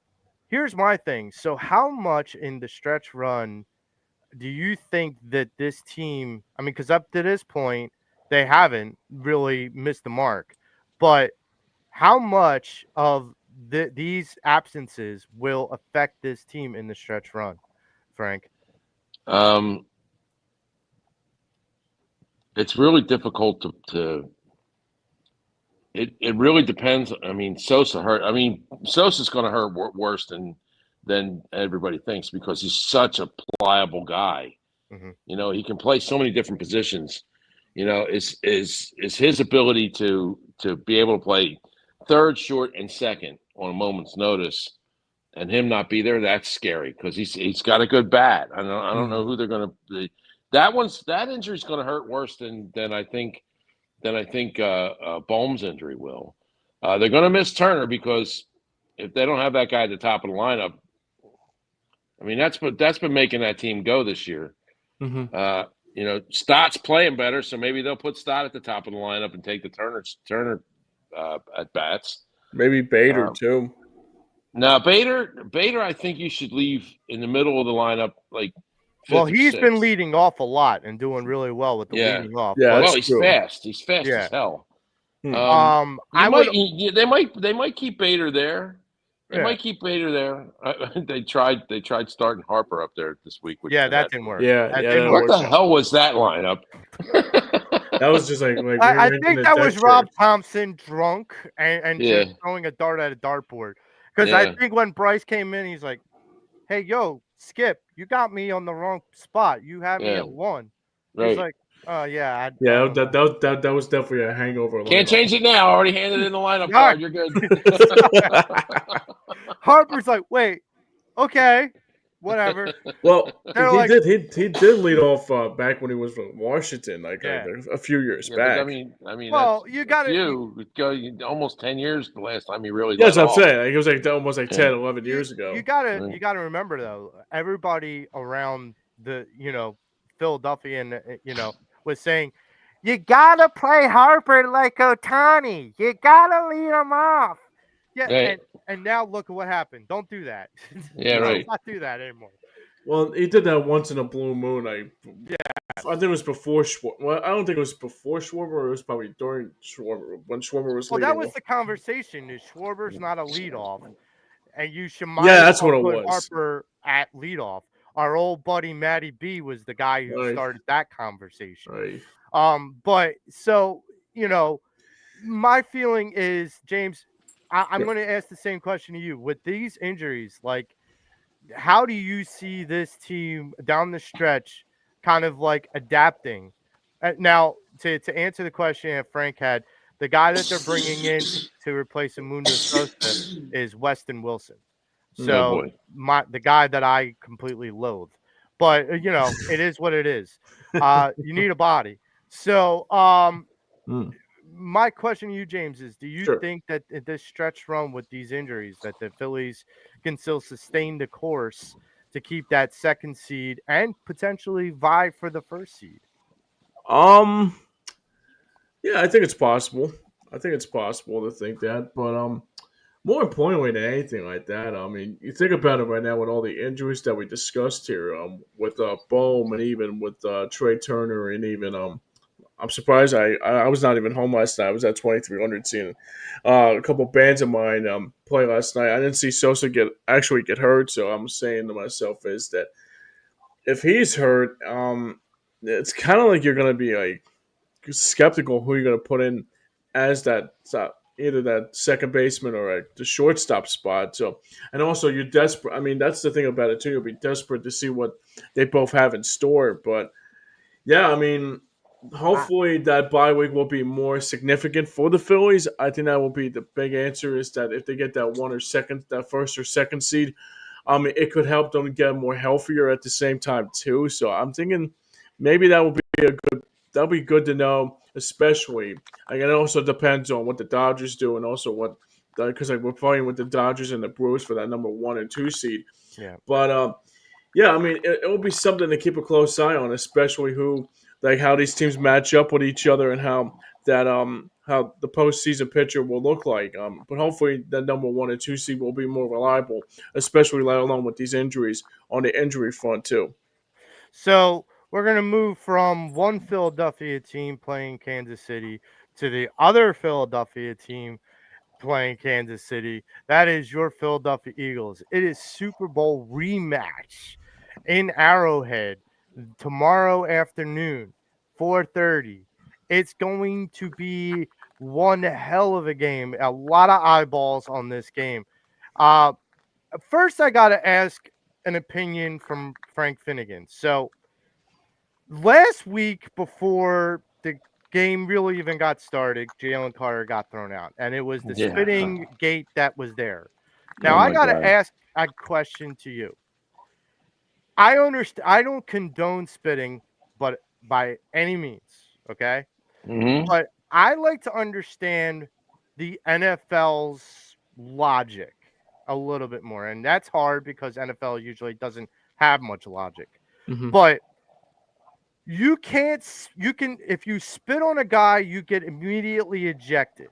here's my thing. So how much in the stretch run do you think that this team, I mean, because up to this point, they haven't really missed the mark, but how much of these absences will affect this team in the stretch run, Frank? Um, it's really difficult to it really depends. I mean, Sosa hurt. I mean, Sosa's going to hurt worse than everybody thinks because he's such a pliable guy. Hmm. You know, he can play so many different positions. You know, is his ability to be able to play third, short, and second on a moment's notice, and him not be there. That's scary because he's got a good bat. I don't know who they're going to. That injury's going to hurt worse than I think Bohm's injury will. They're going to miss Turner because if they don't have that guy at the top of the lineup, I mean that's been making that team go this year. Mm-hmm. You know, Stott's playing better, so maybe they'll put Stott at the top of the lineup and take the Turner at bats. Maybe Bader too. Now Bader, I think you should leave in the middle of the lineup, like Well, fifth or he's been sixth. leading off a lot and doing really well with the Yeah. leading off. Yeah, but, Well, that's he's true. fast. He's fast Yeah. as hell. I would. They might keep Bader there. They might keep Bader there. They tried starting Harper up there this week. Which Yeah, that didn't work. Yeah, That yeah, didn't that what work. the hell was that lineup? That was just like I rearranging think the that deck was chairs. Rob Thompson drunk and Yeah. just throwing a dart at a dartboard. Because Yeah. I think when Bryce came in, he's like, "Hey, yo, Skip, you got me on the wrong spot. You had me Yeah. at 1." Right. He's like, "Oh yeah, I Yeah, don't know." that was definitely a hangover. Can't lineup. change it now. Already handed in the lineup All card. right. You're good. Harper's like, "Wait, okay, whatever." Well, They're he like, did he did lead off back when he was with Washington, like Yeah. a few years Yeah, but back. I mean, Well, that's you gotta- It go almost 10 years the last time he really Yeah, that's let what I'm off. saying. Like, it was like almost like 10, 11 years ago. You gotta Right. you gotta remember though, everybody around the Philadelphia and was saying, you gotta play Harper like Otani. You gotta lead him off. Yeah, Right. and now look at what happened. Don't do that. Yeah, No. right. Let's not do that anymore. Well, he did that once in a blue moon. I think it was before Schwarber. Well, I don't think it was before Schwarber. It was probably during Schwarber when Schwarber was Well, leading. that was the conversation. Is Schwarber's not a leadoff, and you should might Yeah, as that's well what it put was. Harper at leadoff. Our old buddy Matty B was the guy who Right. started that conversation. Right. But so my feeling is, James, I'm going to ask the same question to you. With these injuries, like, how do you see this team down the stretch kind of like adapting? Now, to answer the question that Frank had, the guy that they're bringing in to replace Amundo Sosa is Weston Wilson. So boy. the guy that I completely loathe. But it is what it is. You need a body. So my question to you, James, is do you Sure. think that in this stretch run with these injuries that the Phillies can still sustain the course to keep that second seed and potentially vie for the first seed? Yeah, I think it's possible. I think it's possible to think that, but more importantly than anything like that, I mean, you think about it right now with all the injuries that we discussed here, with Bohm and even with Trey Turner and even I'm surprised I was not even home last night. I was at 2300 seeing a couple bands of mine play last night. I didn't see Sosa actually get hurt, so I'm saying to myself is that if he's hurt, it's kind of like you're gonna be like skeptical who you're gonna put in as that either that second baseman or the shortstop spot. So, and also you're desperate. I mean, that's the thing about it too. You'll be desperate to see what they both have in store. But yeah, I mean, hopefully that bye week will be more significant for the Phillies. I think that will be the big answer is that if they get that first or second seed, it could help them get more healthier at the same time too. So I'm thinking maybe that'll be good to know, especially. Like, it also depends on what the Dodgers do and also what because we're playing with the Dodgers and the Brewers for that number 1 and 2 seed. Yeah. But yeah, I mean, it will be something to keep a close eye on, especially how these teams match up with each other and how the postseason picture will look like. But hopefully, the number 1 and 2 seed will be more reliable, especially let alone with these injuries on the injury front too. So we're going to move from one Philadelphia team playing Kansas City to the other Philadelphia team playing Kansas City. That is your Philadelphia Eagles. It is Super Bowl rematch in Arrowhead tomorrow afternoon, 4:30. It's going to be one hell of a game. A lot of eyeballs on this game. Uh, First, I got to ask an opinion from Frank Finnigan. So last week, before the game really even got started, Jalen Carter got thrown out, and it was the Yeah. spitting gate that was there. Now, Oh I my got to God. ask a question to you. I understand. I don't condone spitting, but by any means, okay. Hmm. But I like to understand the NFL's logic a little bit more, and that's hard because NFL usually doesn't have much logic. Mhm. But you can't. You can if you spit on a guy, you get immediately ejected.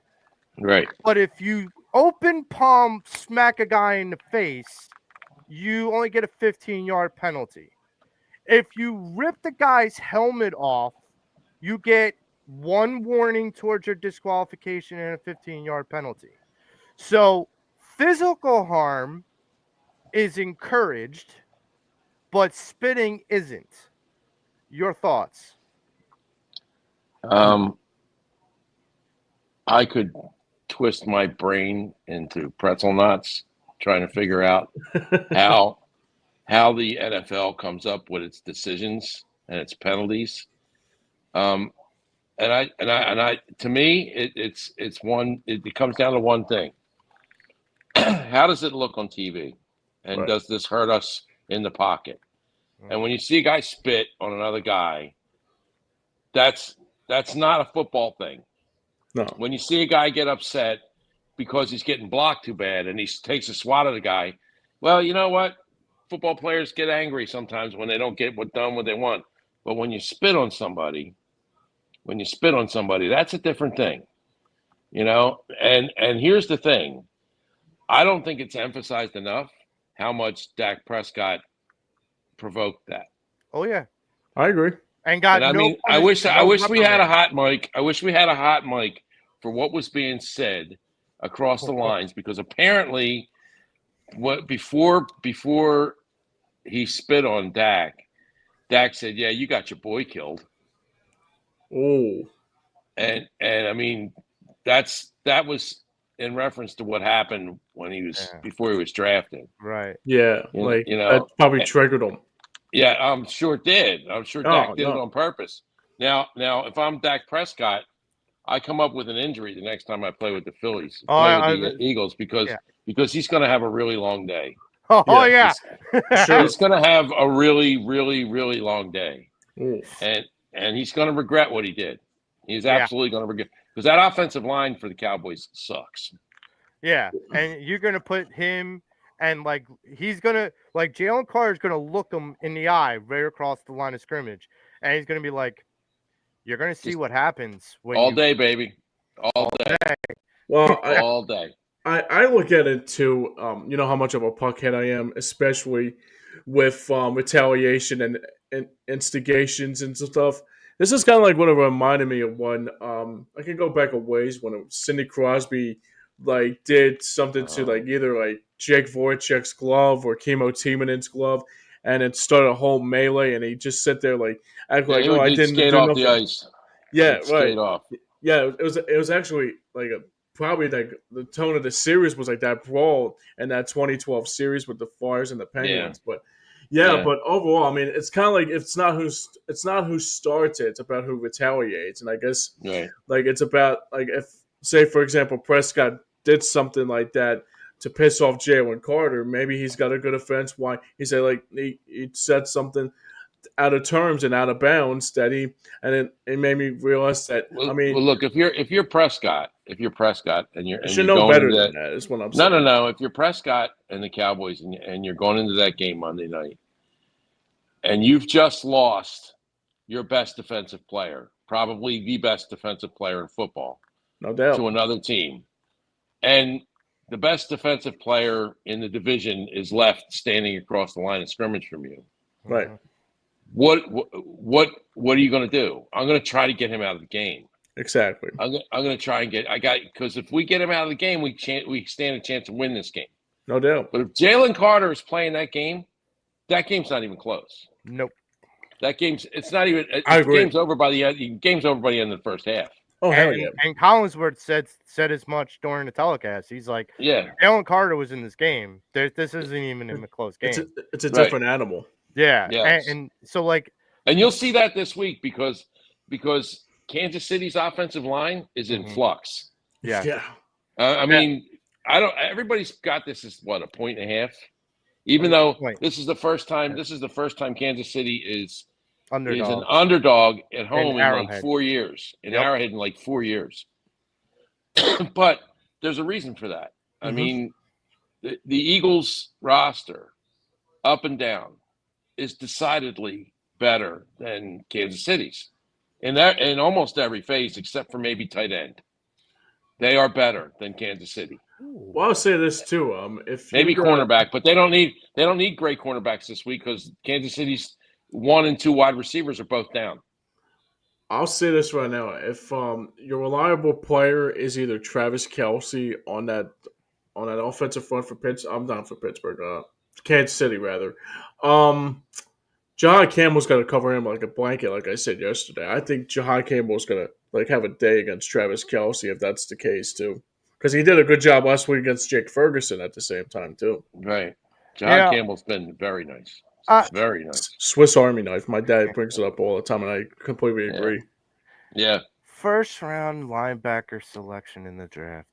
Right. But if you open palm smack a guy in the face, you only get a 15-yard penalty. If you rip the guy's helmet off, you get one warning towards your disqualification and a 15-yard penalty. So physical harm is encouraged, but spitting isn't. Your thoughts? Um, I could twist my brain into pretzel knots trying to figure out how the NFL comes up with its decisions and its penalties. Um, and I to me it's one it comes down to one thing. How does it look on TV? And Right. does this hurt us in the pocket? And when you see a guy spit on another guy, that's not a football thing. No. When you see a guy get upset because he's getting blocked too bad and he takes a swat at the guy, well, you know what? Football players get angry sometimes when they don't get what they want. But when you spit on somebody, that's a different thing, you know? And here's the thing. I don't think it's emphasized enough how much Dak Prescott provoked that. Oh yeah, I agree. and And got I no mean, punishment, I no wish we had a reprimand. hot mic. I wish we had a hot mic for what was being said across the lines because apparently what before he spit on Dak said, "Yeah, you got your boy killed." Oh. And I mean, that was in reference to what happened when he was Yeah, before he was drafted. right. Yeah. Like You that know, probably triggered him. yeah, I'm sure it did. I'm sure Oh Dak did it no. on purpose. Now, if I'm Dak Prescott, I come up with an injury the next time I play with the Phillies, Oh, play with the Eagles, yeah. because he's going to have a really long day. Oh Yeah. yeah. He's Sure. he's going to have a really, really, really long day, Oh. and he's going to regret what he did. He's Yeah. absolutely going to regret because that offensive line for the Cowboys sucks. Yeah, and you're gonna put him and like he's gonna like Jalen Carter is gonna look him in the eye right across the line of scrimmage, and he's gonna be like, "You're gonna see Just what happens when all you day, baby, all all day, day." Well, all day. I look at it too. You know how much of a puckhead I am, especially with retaliation and instigations and stuff. This is kind of like what it reminded me of when I can go back a ways when Sidney Crosby like did something to like either like Jake Voracek's glove or Chemo Timonen's glove, and it started a whole melee, and he just sit there like act Yeah, like, oh, I he'd didn't skate do off the nothing. ice. Yeah, He'd right. skate off. Yeah, it was actually like probably like the tone of the series was like that brawl and that 2012 series with the Flyers and the Yeah, Penguins. But yeah, yeah, but overall, I mean, it's kind of like it's not who starts it, it's about who retaliates. And I guess right. like it's about like if say for example Prescott did something like that to piss off Jalen Carter, maybe he's got a good offense. Why he said like he said something out of terms and out of bounds that it made me realize that I mean Well, look, if you're Prescott, and I you're should know going better into than that, that. Is what I'm no, saying. no. If you're Prescott and the Cowboys, and you're going into that game Monday night, and you've just lost your best defensive player, probably the best defensive player in football, No to doubt. another team, and the best defensive player in the division is left standing across the line of scrimmage from you. Right. Mhm. what are you going to do? I'm going to try to get him out of the game. Exactly. I'm going to try and because if we get him out of the game, we stand a chance to win this game. No doubt. But if Jalen Carter is playing that game's not even close. Nope. That game's it's not even. I agree. Game's over by the end of the first half. Oh, hell yeah. And Collinsworth said as much during the telecast. He's like, Yeah, Jalen Carter was in this game. This isn't even a close game. It's a different animal. Yeah. Yes. And so, like. And you'll see that this week because Kansas City's offensive line is in flux. Yeah. Yeah. I mean, everybody's got this as what, a point and a half? Even though this is the first time Kansas City is an underdog at home in like 4 years. In Arrowhead in like 4 years. But there's a reason for that. I mean, the Eagles roster up and down is decidedly better than Kansas City's in almost every phase except for maybe tight end. They are better than Kansas City. Well, I'll say this too. If maybe cornerback, but they don't need great cornerbacks this week because Kansas City's 1 and 2 wide receivers are both down. I'll say this right now: if your reliable player is either Travis Kelce on that offensive front for Pittsburgh, I'm down for Pittsburgh, Kansas City rather. Jahad Campbell's going to cover him like a blanket, like I said yesterday. I think Jahad Campbell's going to have a day against Travis Kelce if that's the case too, because he did a good job last week against Jake Ferguson at the same time too. Right, Jahad Campbell's been very nice. Very nice. Swiss Army knife. My dad brings it up all the time, and I completely agree. Yeah. First round linebacker selection in the draft.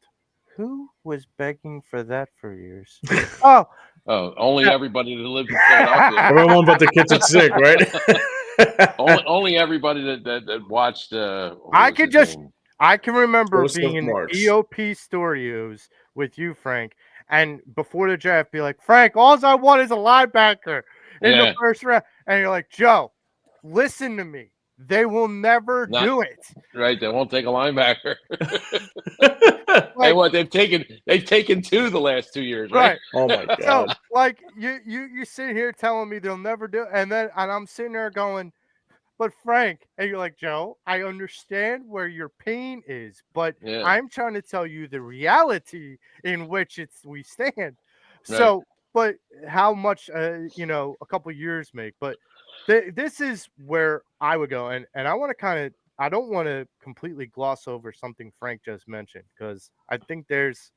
Who was begging for that for years? Only everybody that lived in Philadelphia. Everyone but the kids at sick, right? only everybody that watched. I can remember being in Marks. EOP studios with you, Frank, and before the draft, be like, Frank, all I want is a linebacker in the first round, and you're like, Joe, listen to me. They will never do it. Right, they won't take a linebacker. They've taken 2 the last 2 years, right? Oh my god! So, like you sit here telling me they'll never do it, and I'm sitting there going, but Frank, and you're like, Joe, I understand where your pain is, but I'm trying to tell you the reality in which we stand. Right. So, but how much a couple years make, but. This is where I would go, and I want to I don't want to completely gloss over something Frank just mentioned because I think there's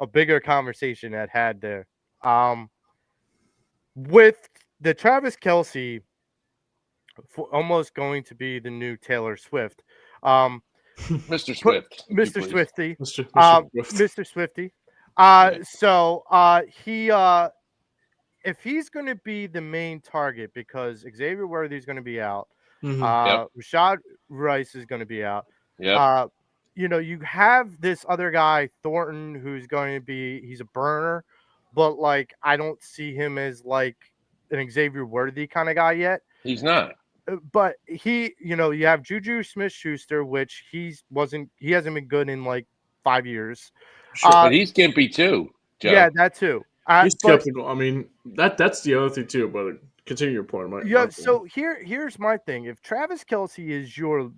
a bigger conversation that had there. With the Travis Kelce almost going to be the new Taylor Swift, Mr. Swift, Mr. Swifty, Mr. Swifty. So he. If he's going to be the main target because Xavier Worthy is going to be out, Rashad Rice is going to be out. You have this other guy, Thornton, who's going to he's a burner, but like I don't see him as like an Xavier Worthy kind of guy yet. He's not. But you have Juju Smith-Schuster, which he hasn't been good in like 5 years. Sure, but he's gimpy too, Joe. Yeah, that too. He's skeptical. I mean, that's the other thing too. But continue your point, Mike. Yeah. So here's my thing. If Travis Kelce is your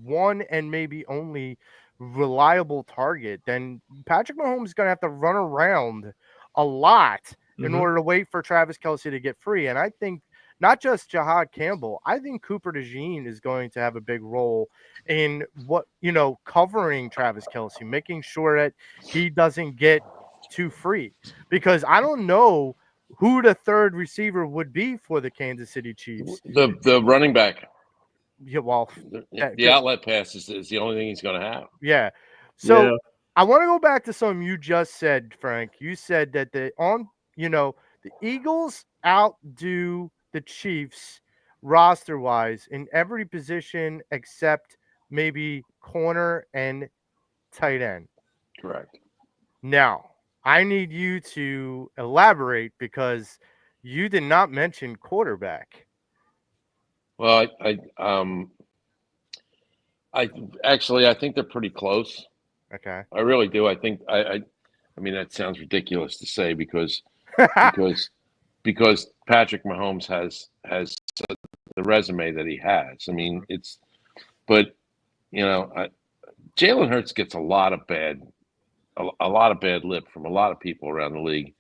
one and maybe only reliable target, then Patrick Mahomes is going to have to run around a lot in order to wait for Travis Kelce to get free. And I think not just Jahad Campbell, I think Cooper DeJean is going to have a big role in covering Travis Kelce, making sure that he doesn't get too free, because I don't know who the third receiver would be for the Kansas City Chiefs. The running back. Yeah, well, the outlet pass is the only thing he's going to have. Yeah. So I want to go back to something you just said, Frank. You said that the Eagles outdo the Chiefs roster-wise in every position except maybe corner and tight end. Correct. Now, I need you to elaborate because you did not mention quarterback. Well, I think they're pretty close. Okay. I really do. I think I mean that sounds ridiculous to say because Patrick Mahomes has the resume that he has. I mean, but you know, Jalen Hurts gets a lot of bad lip from a lot of people around the league.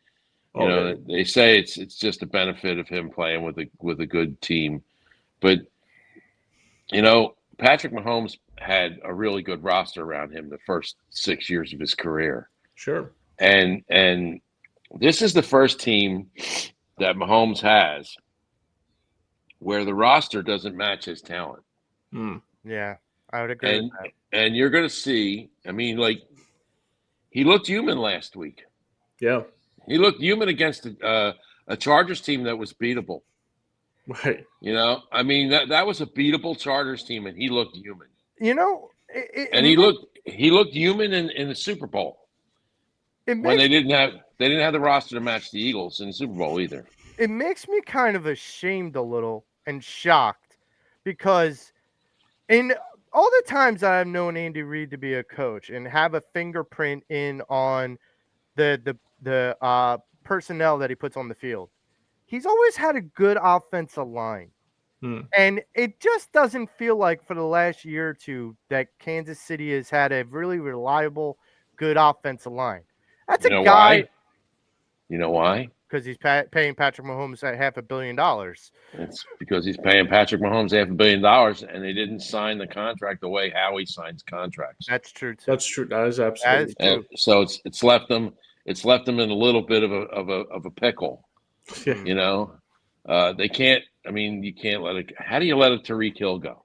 You Oh yeah, know, they say it's just a benefit of him playing with a good team, but you know, Patrick Mahomes had a really good roster around him the first 6 years of his career, sure. and this is the first team that Mahomes has where the roster doesn't match his talent, Hmm. Yeah, I would agree with and that. and you're going to see. I mean, like he looked human last week. Yeah, He looked human against a Chargers team that was beatable. right. You know, I mean that was a beatable Chargers team, and he looked human. You know, And he looked human in the Super Bowl it when makes they didn't have the roster to match the Eagles in the Super Bowl either. it makes me kind of ashamed a little and shocked because in all the times that I've known Andy Reid to be a coach and have a fingerprint in on the personnel that he puts on the field, he's always had a good offensive line. Hmm. And it just doesn't feel like for the last year or two that Kansas City has had a really reliable, good offensive line. That's You a know guy why? You know why? because he's paying Patrick Mahomes at $500 million. It's because he's paying Patrick Mahomes $500 million, and they didn't sign the contract the way Howie signs contracts. That's true too. That's true. That is That absolutely is true. And true. so it's left them in a little bit of a pickle. Yeah, You know, they can't. I mean, you can't let it. How do you let a Tariq Hill go?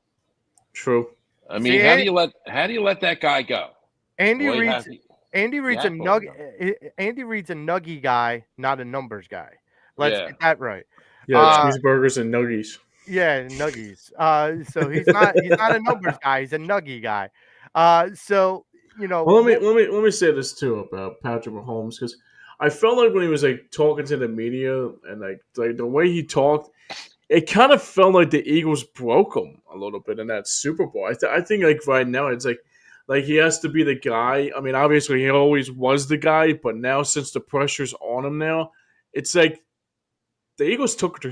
true. I See, mean, how do you let that guy go? Andy Well, Reid's Andy you Reid's a have to let him nug. go. Andy Reid's a nuggy guy, not a numbers guy. Let's Yeah, get that right. Yeah, yeah. cheeseburgers and nuggies. Yeah, nuggies. So he's not a numbers guy. He's a nuggy guy. So Well, let me say this too about Patrick Mahomes because I felt like when he was like talking to the media and like the way he talked, it kind of felt like the Eagles broke him a little bit in that Super Bowl. I think like right now it's like he has to be the guy. I mean, obviously he always was the guy, but now since the pressure's on him now, it's like the Eagles took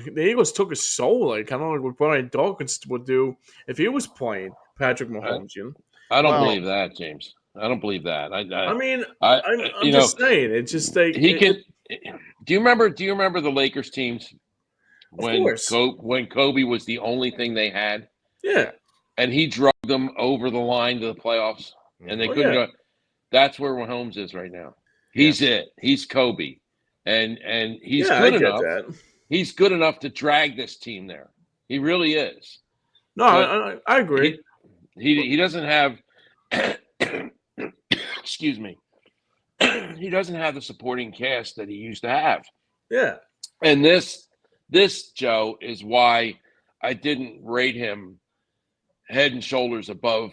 his soul, like kind of like what Brian Dawkins would do if he was playing Patrick I, Mahomes. You know, I don't well, believe that, James. I don't believe that. I mean, I I'm you know, just saying, it's just like he can. Do you remember the Lakers teams of when course, Kobe was the only thing they had, yeah, and he drugged them over the line to the playoffs, and they mhm, oh couldn't yeah, go. That's where Mahomes is right now. yeah. He's it. He's Kobe, and he's yeah, I good get enough. that. He's good enough to drag this team there. He really is. No, But I agree. he he doesn't have. Excuse me. He doesn't have the supporting cast that he used to have. Yeah, And this Joe is why I didn't rate him head and shoulders above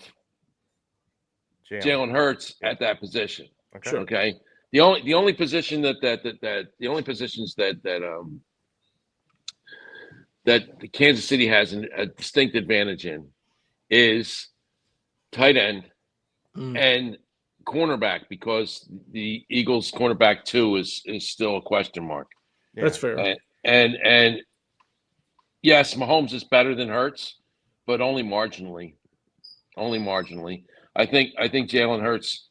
Jalen. Jalen Hurts Yeah. at that position. Okay. sure. Okay. The only position the only positions that the Kansas City has a distinct advantage in is tight end Mm, and cornerback because the Eagles cornerback 2 is still a question mark. that's Yeah. fair. And yes, Mahomes is better than Hurts, but only marginally. Only marginally. I think Jalen Hurts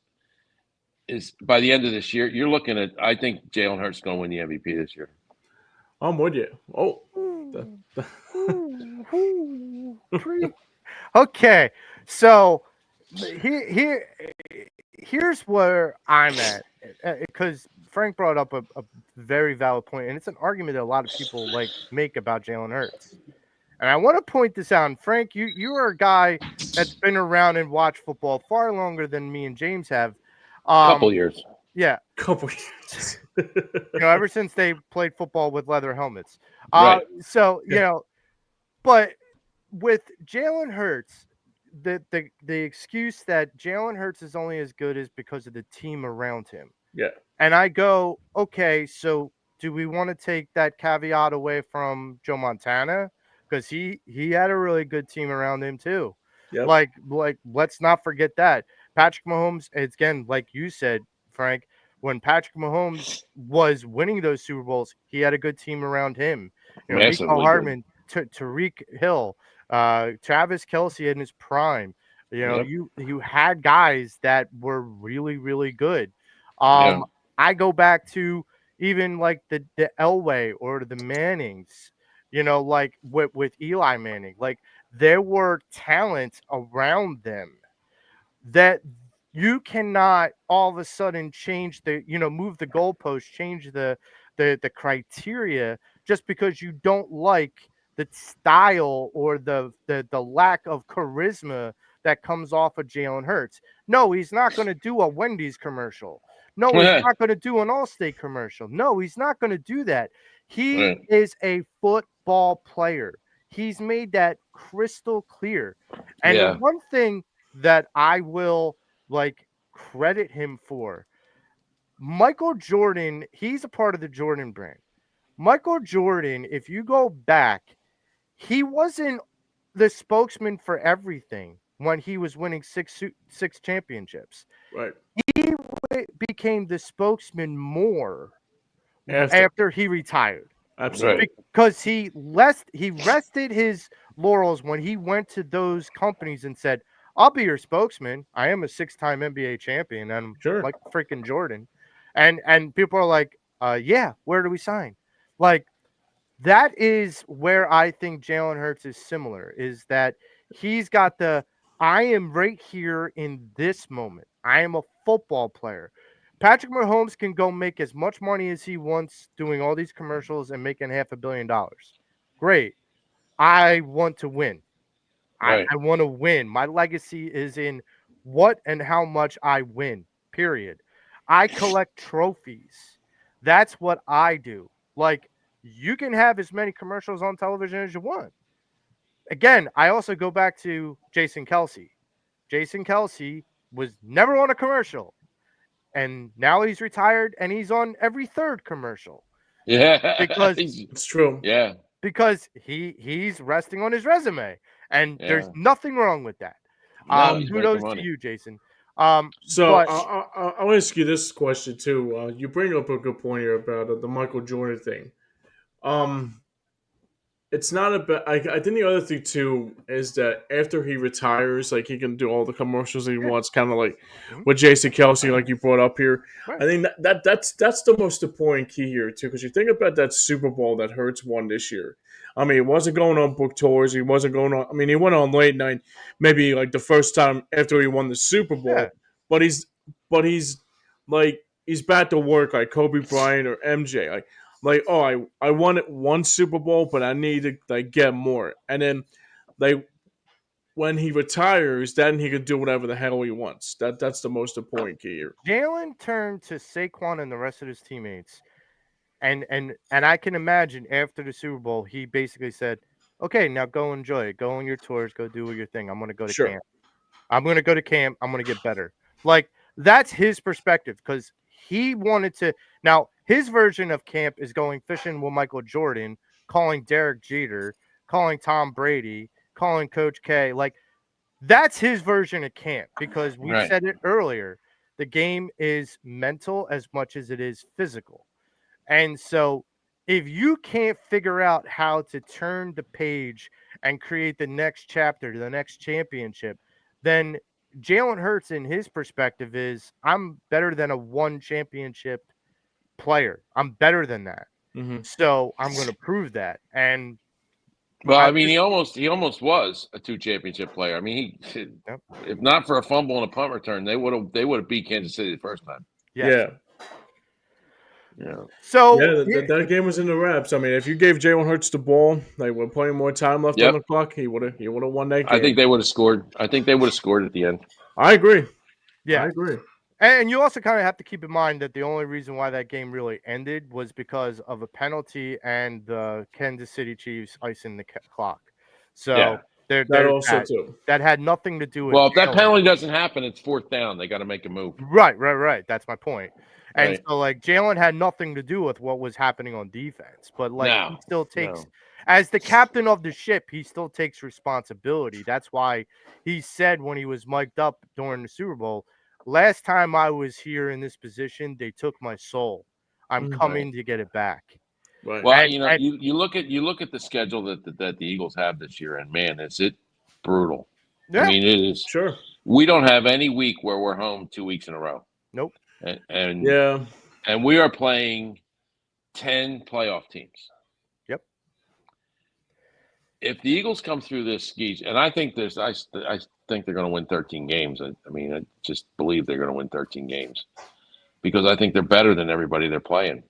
is by the end of this year. You're looking at. I think Jalen Hurts is going to win the MVP this year. I'm with you. Oh, the, Ooh, the- ooh, ooh, okay, so here's where I'm at because Frank brought up a very valid point, and it's an argument that a lot of people like make about Jalen Hurts. And I want to point this out. And Frank, you are a guy that's been around and watched football far longer than me and James have. Couple years, Yeah, couple years. ever since they played football with leather helmets. right? So Yeah, but with Jalen Hurts, the excuse that Jalen Hurts is only as good as because of the team around him. yeah, And I go, okay, so do we want to take that caveat away from Joe Montana? Because he had a really good team around him too. yep, Like let's not forget that. Patrick Mahomes, it's again, like you said, Frank, when Patrick Mahomes was winning those Super Bowls, he had a good team around him. Mecole Massively good. Hardman, Tariq Hill, Travis Kelce in his prime. Yep. You had guys that were really, really good. Yeah. I go back to even like the Elway or the Mannings, like with Eli Manning, like there were talents around them that you cannot all of a sudden change move the goalpost, change the criteria just because you don't like the style or the lack of charisma that comes off of Jalen Hurts. No, he's not going to do a Wendy's commercial. No, he's not going to do an Allstate commercial. No, he's not going to do that. He Right. is a football player. He's made that crystal clear. And the Yeah. one thing that I will like credit him for, Michael Jordan, he's a part of the Jordan brand. Michael Jordan, if you go back, he wasn't the spokesman for everything when he was winning six championships. Right. He became the spokesman more After. after he retired Right. Absolutely. because he rested his laurels when he went to those companies and said, "I'll be your spokesman. I am a six-time NBA champion, and I'm Sure. like freaking Jordan." And people are like, yeah, where do we sign?" Like that is where I think Jalen Hurts is similar, is that he's got I am right here in this moment. I am a football player. Patrick Mahomes can go make as much money as he wants doing all these commercials and making $500 million. Great. I want to win. Right. I want to win. My legacy is in what and how much I win, period. I collect trophies. That's what I do. Like, you can have as many commercials on television as you want. Again, I also go back to Jason Kelsey. Jason Kelsey was never on a commercial, and now he's retired and he's on every third commercial Yeah. because It's true. Yeah. he's resting on his resume, and there's Yeah. nothing wrong with that. No, he's making Kudos to money. you, Jason. So But I'll ask you this question too. You bring up a good point here about the Michael Jordan thing. Um, it's not about. I think the other thing too is that after he retires, like he can do all the commercials he yeah, wants, kind of like mhm, with Jason Kelsey, like you brought up here. I right, think that's the most important key here too, because you think about that Super Bowl that Hurts won this year. I mean, he wasn't going on book tours. He wasn't going on. I mean, he went on late night, maybe like the first time after he won the Super yeah. Bowl. But he's like he's back to work like Kobe Bryant or MJ. Like oh I won it one Super Bowl, but I need to like get more. And then like when he retires, then he can do whatever the hell he wants. That's the most important key here. Jalen turned to Saquon and the rest of his teammates, and I can imagine after the Super Bowl, he basically said, "Okay, now go enjoy it. Go on your tours. Go do your thing. I'm going to go to Sure. camp. I'm going to go to camp. I'm going to get better." Like that's his perspective because he wanted to. Now his version of camp is going fishing with Michael Jordan, calling Derek Jeter, calling Tom Brady, calling Coach K. Like that's his version of camp because we Right. said it earlier. The game is mental as much as it is physical. And so if you can't figure out how to turn the page and create the next chapter, the next championship, then Jalen Hurts in his perspective is I'm better than a one championship player. I'm better than that. Hmm. So I'm going to prove that. And Well, I I mean, just he almost was a two championship player. I mean, yep, if not for a fumble and a punt return, they would have beat Kansas City the first time. yes. Yeah. Yeah. So Yeah, that game was in the wraps. I mean, if you gave Jalen Hurts the ball, like with plenty more time left on Yep. the clock, he would have won that I game. think they would have scored. I think they would have scored at the end. I agree. I yes. agree. And you also kind of have to keep in mind that the only reason why that game really ended was because of a penalty and the Kansas City Chiefs icing the clock. Yeah. So That there's also too. that had nothing to do with Well, if that Jalen. penalty doesn't happen, it's fourth down. They got to make a move. Right. That's my point. And Right. so like Jalen had nothing to do with what was happening on defense, but like he No. still takes, No. as the captain of the ship, he still takes responsibility. That's why he said when he was mic'd up during the Super Bowl, last time I was here in this position, they took my soul. I'm Mhm. Right. coming to get it back. Right. Well, And you look at the schedule that the Eagles have this year, and man, is it brutal. I yeah, mean, it is. Sure. We don't have any week where we're home 2 weeks in a row, nope. and and, Yeah. and we are playing 10 playoff teams. Yep. If the Eagles come through this ski, and I think they're going to win 13 games. I mean, I just believe they're going to win 13 games because I think they're better than everybody they're playing.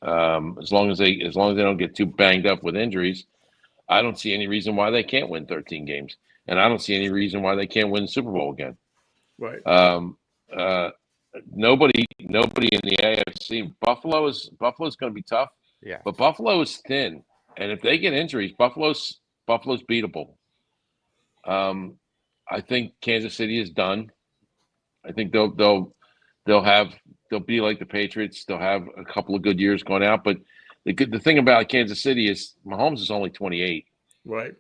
As long as they don't get too banged up with injuries, I don't see any reason why they can't win 13 games, and I don't see any reason why they can't win the Super Bowl again. Right. Um, uh, nobody in the AFC. Buffalo's going to be tough, Yeah. but Buffalo is thin, and if they get injuries, Buffalo's beatable. Um, I think Kansas City is done. I think they'll have they'll be like the Patriots. They'll have a couple of good years going out, but the thing about Kansas City is Mahomes is only 28. Right.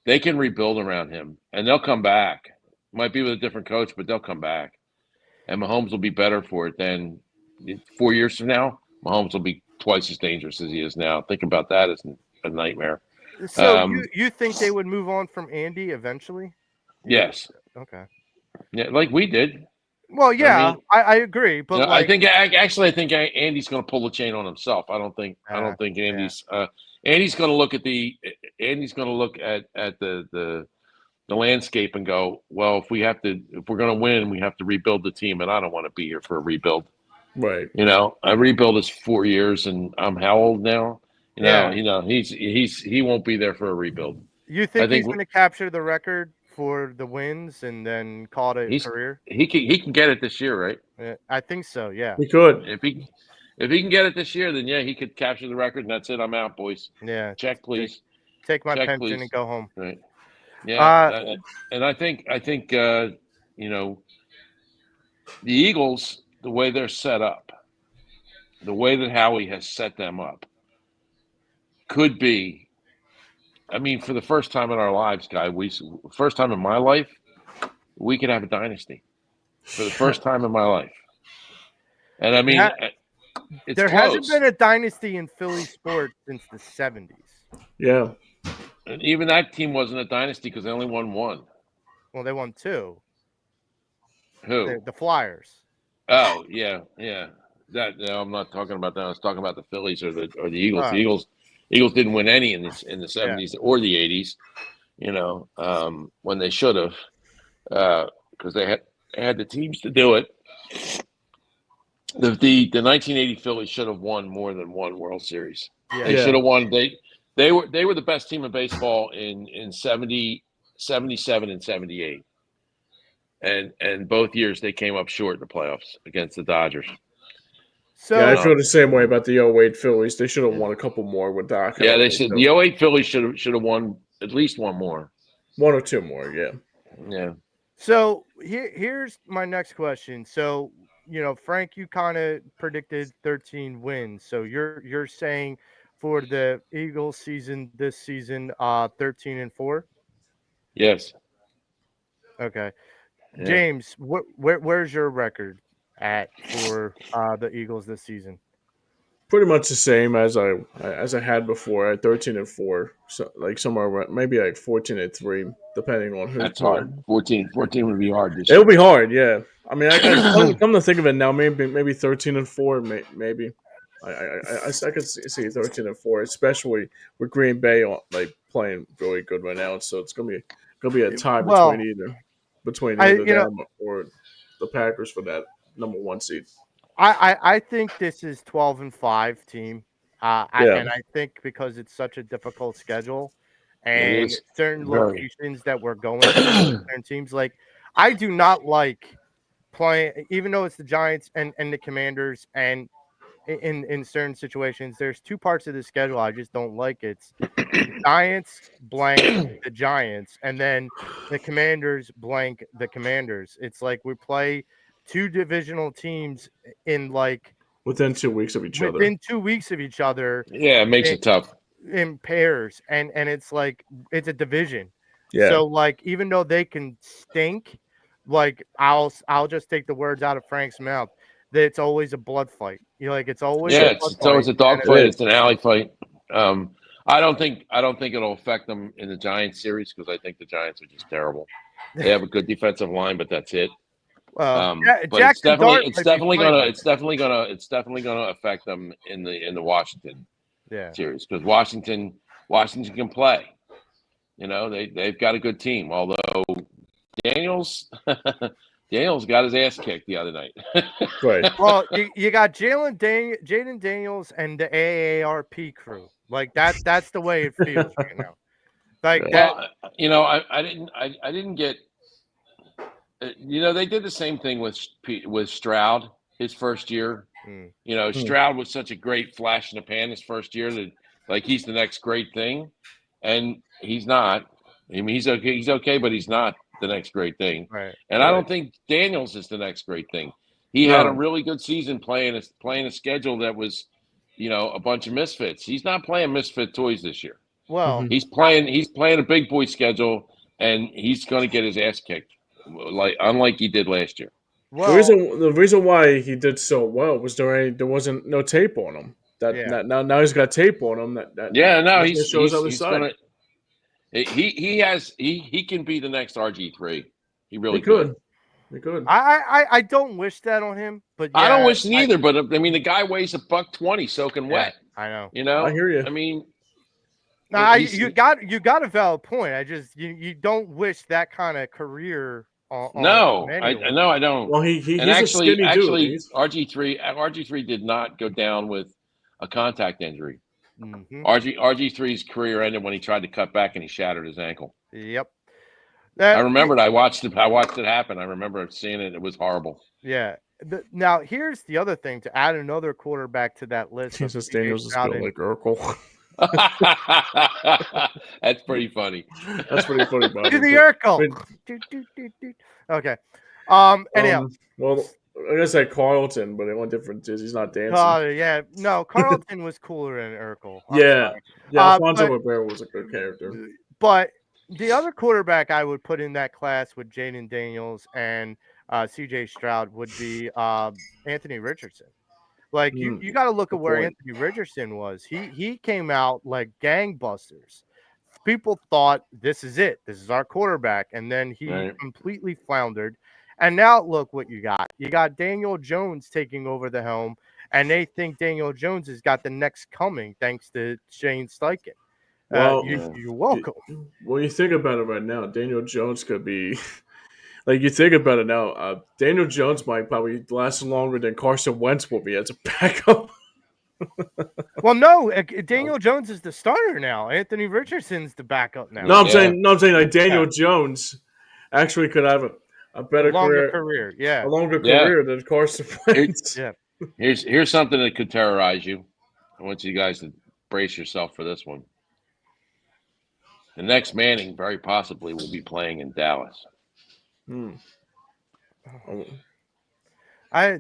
They can rebuild around him, and they'll come back. Might be with a different coach, but they'll come back, and Mahomes will be better for it than 4 years from now. Mahomes will be twice as dangerous as he is now. Think about that as a nightmare. So Um, you think they would move on from Andy eventually? yes, Okay. yeah, like we did. Well, I yeah, mean, I agree, but I like, think actually, I think Andy's going to pull the chain on himself. I don't think yeah. Andy's going to look at the landscape and go, well, if we're going to win, we have to rebuild the team, and I don't want to be here for a rebuild. Right. A rebuild is 4 years, and I'm how old now? Yeah. He won't be there for a rebuild. You I think he's think going to capture the record for the wins and then call it a he's career? he can get it this year, right? I think so. Yeah. We could. If he can get it this year, then yeah, he could capture the record, and that's it. I'm out, boys. Yeah. Check, Take, please. take my Check, pension and please. go home. Right. Yeah. Uh, And I think you know the Eagles, the way they're set up, the way that Howie has set them up, could be. I mean, for the first time in our lives, guy, first time in my life, we could have a dynasty for the first time in my life. And I there, mean, ha- it's there hasn't close. been a dynasty in Philly sports since the 70s. Yeah. And even that team wasn't a dynasty because they only won one. Well, they won two. Who? The Flyers. Oh, yeah, yeah. That no, I'm not talking about that. I was talking about the Phillies or the Eagles. The Oh, Eagles didn't win any in the yeah. 70s or the 80s. When they should have, because they had the teams to do it. The 1980 Phillies should have won more than one World Series. Yeah. They Yeah. should have won. They were the best team in baseball in 70, 77, and 78. And both years they came up short in the playoffs against the Dodgers. Yeah, I So, feel the same way about the '08 Phillies. They should have won a couple more with Doc Yeah, they Holliday. said So the '08 Phillies should have won at least one more. one or two more. Yeah. Yeah. here's my next question. So, Frank, you kind of predicted 13 wins. So you're saying for the Eagles season this season, 13-4. Yes. Okay. Yeah. James, where's your record at for the Eagles this season? Pretty much the same as I had before at 13-4. So like somewhere around, maybe like 14-3, depending on who's That's hard. playing. 14 would be hard this It'll year. be hard. Yeah. I mean, I come to think of it now, maybe 13-4, maybe. I could see 13-4, especially with Green Bay like playing really good right now. So it's gonna be a tie Well, between I either them or the Packers for that number one seed. I think this is 12-5 team. Yeah. And I think because it's such a difficult schedule It and is certain very. locations that we're going to, certain teams, like I do not like playing, even though it's the Giants and the Commanders, and in certain situations, there's two parts of the schedule I just don't like. It's the Giants blank the Giants, and then the Commanders blank the Commanders. It's like we play two divisional teams in like Within 2 weeks of each other. within 2 weeks of each other Yeah, it makes in, it tough. in pairs, and it's like it's a division. Yeah. So like even though they can stink, like I'll just take the words out of Frank's mouth. that it's always a blood fight. It's always Yeah, a it's blood always fight. a dogfight. It It's an is. alley fight. Um, I don't think it'll affect them in the Giants series because I think the Giants are just terrible. They have a good defensive line, but that's it. Well, But it's Jackson definitely Dart it's might be definitely playing gonna like it's definitely gonna it's definitely gonna affect them in the Washington yeah. series because Washington can play. They've got a good team. Although Daniels Daniels got his ass kicked the other night. Right. Well, you got Jaden Daniels and the AARP crew. Like that's the way it feels right now. Like Yeah. that. Well, I didn't get. They did the same thing with Stroud his first year. Mm, Stroud was such a great flash in the pan his first year that like he's the next great thing, and he's not. I mean, he's okay. He's okay, but he's not the next great thing. right. And I Right. don't think Daniels is the next great thing. He had a No. really good season playing a schedule that was, a bunch of misfits. He's not playing misfit toys this year. Well, Mhm. He's playing a big boy schedule, and he's going to get his ass kicked, unlike he did last year. well, The reason why he did so well was there wasn't no tape on him. yeah. Now he's got tape on him that Yeah, no, definitely he's shows he's other he's side. gonna he can be the next RG3. He He really could. could. He could. I don't wish that on him, but I don't yeah, wish neither, but I mean the guy weighs $120 soaking yeah, wet. I know. I hear you. I mean Now he's you got a valid point. I just you don't wish that kind of career on no, I anyone. no, I don't. Well, And he's a skinny dude. actually RG3 did not go down with a contact injury. Mm-hmm. RG3's career ended when he tried to cut back and he shattered his ankle. Yep. I remembered. I watched it happen. I remember seeing it. It was horrible. Yeah. Now here's the other thing to add another quarterback to that list. Of Jesus CJ Daniels is Stroud built and- like Urkel. That's pretty funny. That's pretty funny, Bobby. to the but- Urkel. but, Okay. Anyhow. well, I guess like Carlton, but the only difference is he's not dancing. Yeah. No, Carlton was cooler than Urkel. I'm yeah, sorry. yeah. Alfonso But- Ribeiro was a good character. But the other quarterback I would put in that class with Jaden Daniels and CJ Stroud would be Anthony Richardson. Like you got to look at Good where point. Anthony Richardson was. He came out like gangbusters. People thought this is it. This is our quarterback, and then he Right. completely floundered. And now look what you got. You got Daniel Jones taking over the helm, and they think Daniel Jones has got the next coming thanks to Shane Steichen. Well, You're welcome. When you think about it right now, Daniel Jones could be like you think about it now. Daniel Jones might probably last longer than Carson Wentz will be as a backup. Well, no, Daniel Jones is the starter now. Anthony Richardson's the backup now. No, I'm Yeah. saying like Daniel Jones actually could have a better longer career, yeah. a longer Yeah. career than Carson Wentz. Yeah. Here's something that could terrorize you. I want you guys to brace yourself for this one. The next Manning very possibly will be playing in Dallas. Hmm. Oh, I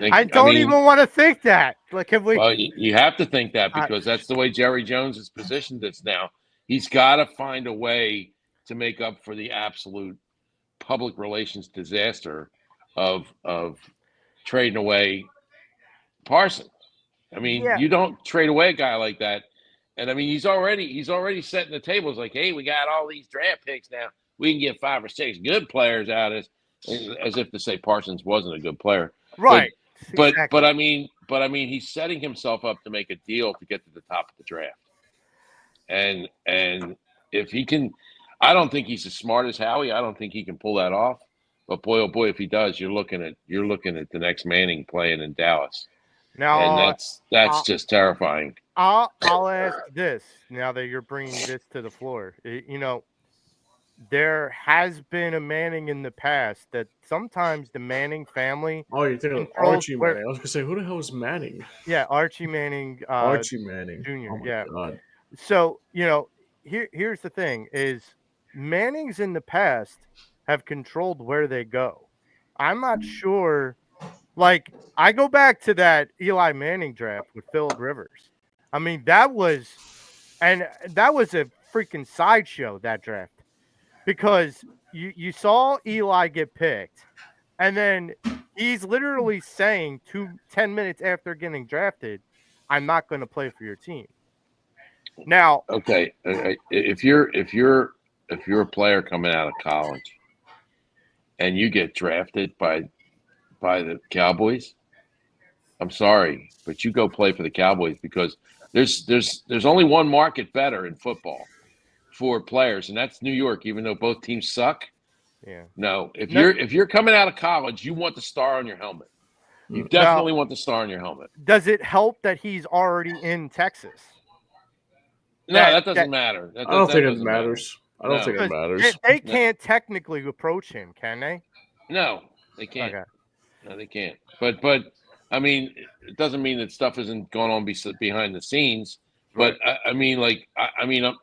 I don't mean, even want to think that. Like, have we? Well, you have to think that because that's the way Jerry Jones has positioned this now. He's got to find a way to make up for the absolute public relations disaster of trading away Parsons. I mean, Yeah. you don't trade away a guy like that. And I mean, he's already setting the table. It's like, hey, we got all these draft picks now. We can get 5 or 6 good players out of this, as if to say Parsons wasn't a good player. Right. But Exactly. I mean, he's setting himself up to make a deal to get to the top of the draft. And if he can, I don't think he's as smart as Howie. I don't think he can pull that off. But boy, oh boy, if he does, you're looking at the next Manning playing in Dallas, Now, and that's just terrifying. I'll ask this now that you're bringing this to the floor. There has been a Manning in the past that sometimes the Manning family. Oh, you're thinking of controls Archie where- Manning. I was gonna say, who the hell is Manning? Yeah, Archie Manning. Archie Manning Jr., Oh my yeah. God. So, here's the thing is Mannings in the past have controlled where they go. I'm not sure. Like, I go back to that Eli Manning draft with Phillip Rivers. I mean, that was a freaking sideshow, that draft, because you saw Eli get picked, and then He's literally saying 10 minutes after getting drafted, I'm not going to play for your team. Now, Okay, if you're a player coming out of college and you get drafted by the Cowboys, I'm sorry, but you go play for the Cowboys because there's only one market better in football for players, and that's New York. Even though both teams suck, yeah. no. No, If you're coming out of college, you want the star on your helmet. You now, definitely want the star on your helmet. does it help that he's already in Texas? No, that doesn't matter. I don't think it doesn't matter. matters. I don't think it No, matters. They can't technically approach him, can they? no, they can't. Okay. No, they can't. But I mean, it doesn't mean that stuff isn't going on behind the scenes. But Right. I mean, like I mean,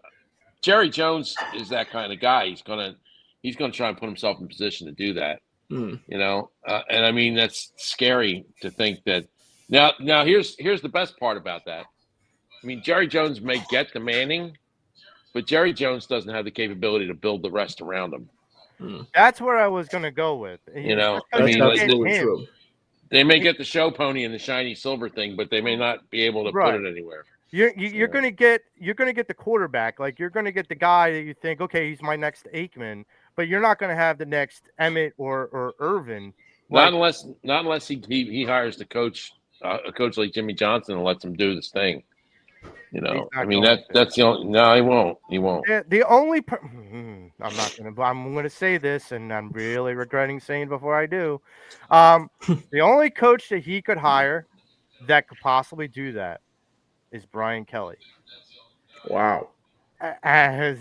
Jerry Jones is that kind of guy. He's gonna try and put himself in position to do that. Hmm. You know, and I mean that's scary to think that. Now here's the best part about that. I mean, Jerry Jones may get the Manning, but Jerry Jones doesn't have the capability to build the rest around him. Hmm. That's where I was going to go with. You know, Just I 'cause That's mean, you like get absolutely him. true. they may get the show pony and the shiny silver thing, but they may not be able to put Right. it anywhere. You're gonna get the quarterback. Like you're gonna get the guy that you think, okay, he's my next Aikman, but you're not gonna have the next Emmett or Irvin. Like Not unless he hires the coach, a coach like Jimmy Johnson, and lets him do this thing. You he's know, I not mean going to. that's the only. No, he won't. He won't. The only I'm not gonna. I'm gonna say this, and I'm really regretting saying before I do. The only coach that he could hire that could possibly do that is Brian Kelly. Wow. I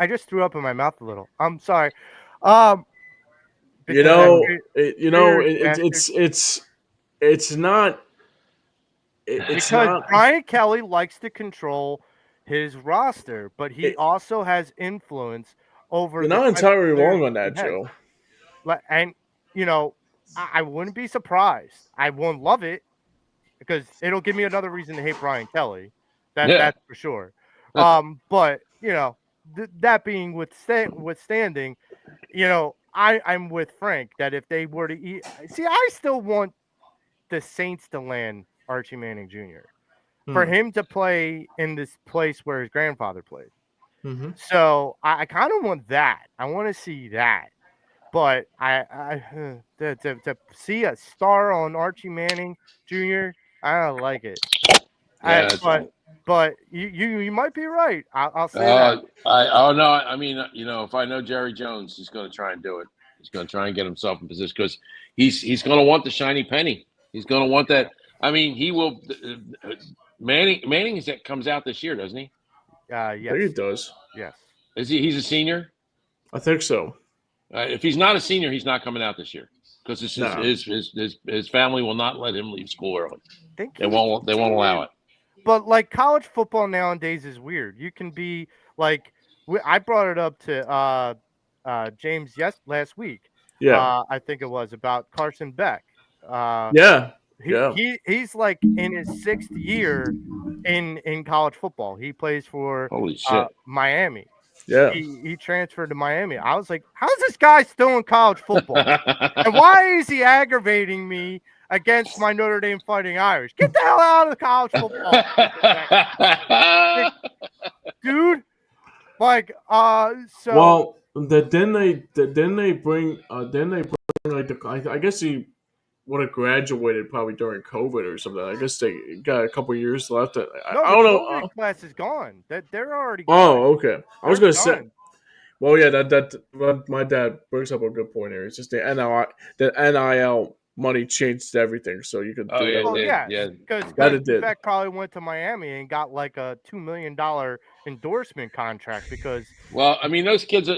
just threw up in my mouth a little. I'm sorry. Um, You because that know, weird bastard. it's not. It's Because not. Brian Kelly likes to control his roster, but he It, also has influence over you're the not type of entirely players wrong on he that, has. Joe. And I wouldn't be surprised. I won't love it because it'll give me another reason to hate Brian Kelly. Yeah. That's for sure. But that being withstanding, I'm with Frank that if they were to see, I still want the Saints to land Archie Manning Jr. for Hmm. him to play in this place where his grandfather played. Mm-hmm. So I kind of want that. I want to see that. But I to see a star on Archie Manning Jr., I don't like it. Yeah. But you might be right. I'll say that. No. I mean, if I know Jerry Jones, he's going to try and do it. He's going to try and get himself in position because he's going to want the shiny penny. He's going to want that. I mean, he will. Manning comes out this year, doesn't he? I Yes, think it does. yes. Is he? He's a senior. I think so. If he's not a senior, he's not coming out this year because No. his family will not let him leave school early. Think They won't allow it. But like college football nowadays is weird. You can be like, I brought it up to James last week. Yeah. I think it was about Carson Beck. Yeah. Yeah. He's like in his 6th year in college football. He plays for Holy shit! Miami. Yeah. He transferred to Miami. I was like, how's this guy still in college football? And why is he aggravating me against my Notre Dame Fighting Irish? Get the hell out of college football, dude. Like, so. Well, then they bring like I guess he would have graduated probably during COVID or something. I guess they got a couple years left. I No, don't the know. COVID class is gone. They're already gone. Oh, okay. I was They're gonna say. done. Well, yeah, that my dad brings up a good point here. It's just the NIL money changed everything, so you could Oh, do yeah, that. Oh it did. yeah, Yeah. because That it did. Beck probably went to Miami and got like a $2 million endorsement contract because Well, I mean, there's kids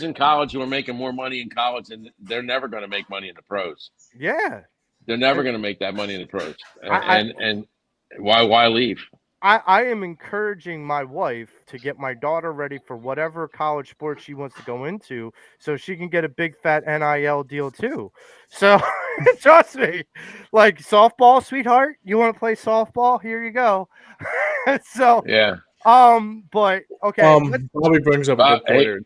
in college who are making more money in college, and they're never going to make money in the pros. yeah, They're never going to make that money in the pros. I- And why leave? I am encouraging my wife to get my daughter ready for whatever college sport she wants to go into so she can get a big fat NIL deal too. So trust me, like softball, sweetheart, you want to play softball? Here you go. So Yeah. But okay, Bobby brings up a good point Hey, here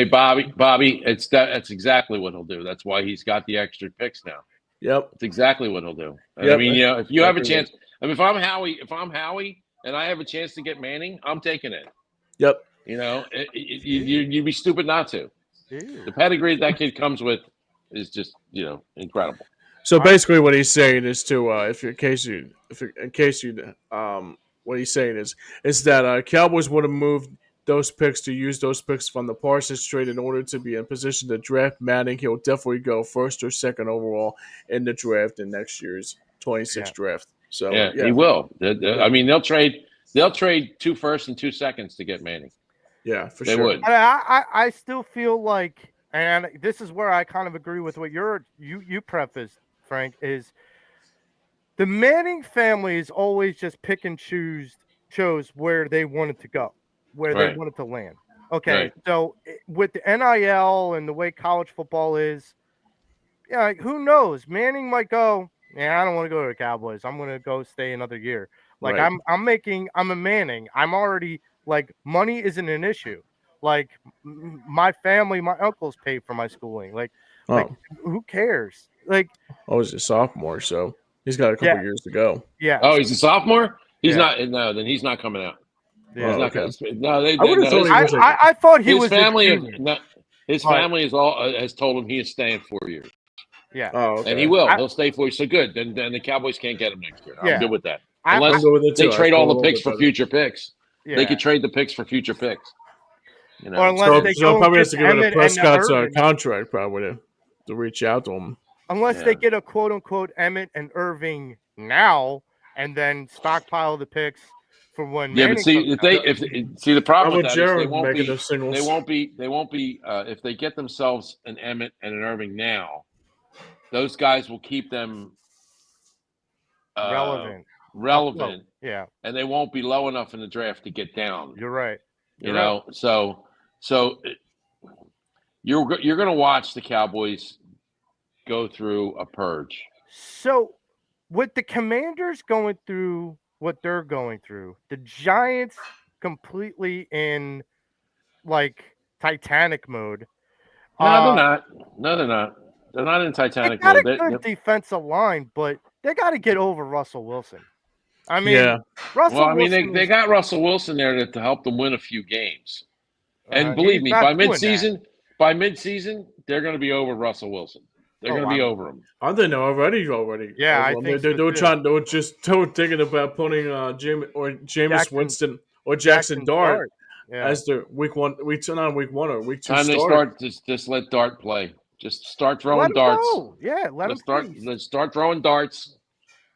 too. Bobby. That's exactly what he'll do. That's why he's got the extra picks now. Yep. That's exactly what he'll do. And I Yep. mean, if you have a Exactly chance, I mean, if I'm Howie, and I have a chance to get Manning, I'm taking it. Yep. You'd be stupid not to. ew. The pedigree that kid comes with is just incredible. So All right. basically, what he's saying is to what he's saying is that Cowboys would have moved those picks to use those picks from the Parsons trade in order to be in position to draft Manning. He'll definitely go first or second overall in the draft in next year's 26 Yeah. draft. So Yeah, he yeah, will. I mean, they'll trade 2 firsts and 2 seconds to get Manning. yeah, for They sure. would. I still feel like, and this is where I kind of agree with what you prefaced, Frank, is the Manning family is always just pick and chose where they wanted to go, where they Right. wanted to land. Okay, Right. so with the NIL and the way college football is, yeah, like, who knows? Manning might go, yeah, I don't want to go to the Cowboys. I'm going to go stay another year. Like Right. I'm a Manning. I'm already like money isn't an issue. Like my family, my uncles pay for my schooling. Like Oh, who cares? Like he's a sophomore, so he's got a couple yeah, years to go. yeah, Oh, he's a sophomore. He's yeah, not. No, then he's not coming out. He's yeah. Oh, not okay. going. No, I would have no. thought he was like. I thought he His was a family junior, his but family is all has told him he is staying 4 years, yeah, Oh, and he okay. will. I He'll stay for you. So good. Then the Cowboys can't get him next year. I'm yeah, good with that. I I'm Unless good with it they too. I trade feel all a the little picks bit for better. future picks. They yeah. could trade the picks for future picks. Or unless So they so go and probably get has to the give it a Emmett and the Prescott's Irvin. contract probably to reach out to him. Unless Yeah. they get a quote unquote Emmett and Irving now and then stockpile the picks for when Yeah, but Manning see comes if out. they if see the problem How with about that is Jared making the singles? they won't be if they get themselves an Emmett and an Irving now, those guys will keep them uh, Relevant. Afloat. relevant, Yeah, and they won't be low enough in the draft to get down. you're right. You You're right. know, so you're going to watch the Cowboys go through a purge. So with the Commanders going through what they're going through, the Giants completely in like Titanic mode. No, they're Uh not. No, they're not. They're not in they Titanic got mode. a good defensive line, but they got to get over Russell Wilson. I mean, Yeah. Well, Russell I mean, Wilson they is got Russell Wilson there to help them win a few games. And he's believe me, not doing that. by midseason, they're going to be over Russell Wilson. They're Oh, going to be over him. Aren't they already over Yeah, I him? think They so were too. they were thinking about putting Jameis Jackson Winston or Jackson Dart Dart. Yeah. as their week 2 or week 2 Time they starter. start, just let Dart play. Just start Let throwing him darts. go. Yeah, let him freeze. Let's start throwing darts.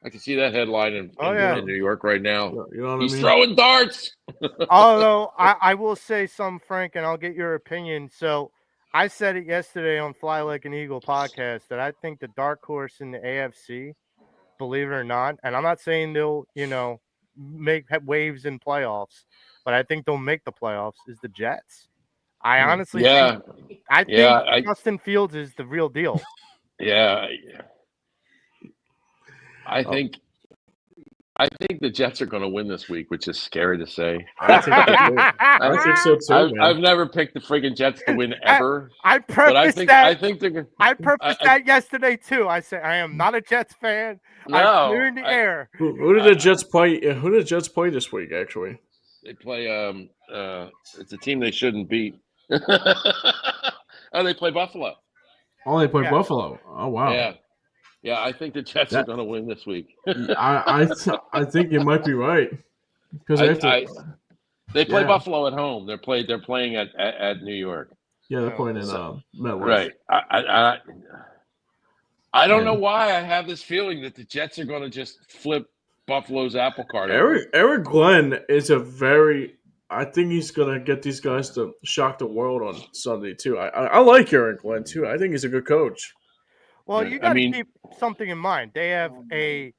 I can see that headline Oh yeah. in New York right now. You know what He's I mean? throwing darts. Although I will say some, Frank, and I'll get your opinion. So I said it yesterday on Fly Like an Eagle podcast that I think the dark horse in the AFC, believe it or not, and I'm not saying they'll, make waves in playoffs, but I think they'll make the playoffs is the Jets. I honestly think Yeah, I think yeah, Justin Fields is the real deal. yeah. I Oh. think the Jets are going to win this week, which is scary to say. I think so too, man. I've never picked the friggin' Jets to win ever. I But I prefaced that. I think they're. I prefaced that yesterday too. I said I am not a Jets fan. I'm No, clearing the air. Who did the Jets play? Who did the Jets play this week? Actually, they play. It's a team they shouldn't beat. Oh, they play Buffalo. they played Yeah. Buffalo. Oh wow. Yeah. I think the Jets are going to win this week. I think you might be right because they play Buffalo at home. They're playing at New York. Yeah, they're playing in MetLife. Right. I don't know why I have this feeling that the Jets are going to just flip Buffalo's apple cart over. Eric Glenn is a very. I think he's gonna get these guys to shock the world on Sunday too. I like Eric Glenn too. I think he's a good coach. Well, Yeah, you I got to mean- keep something in mind. They have a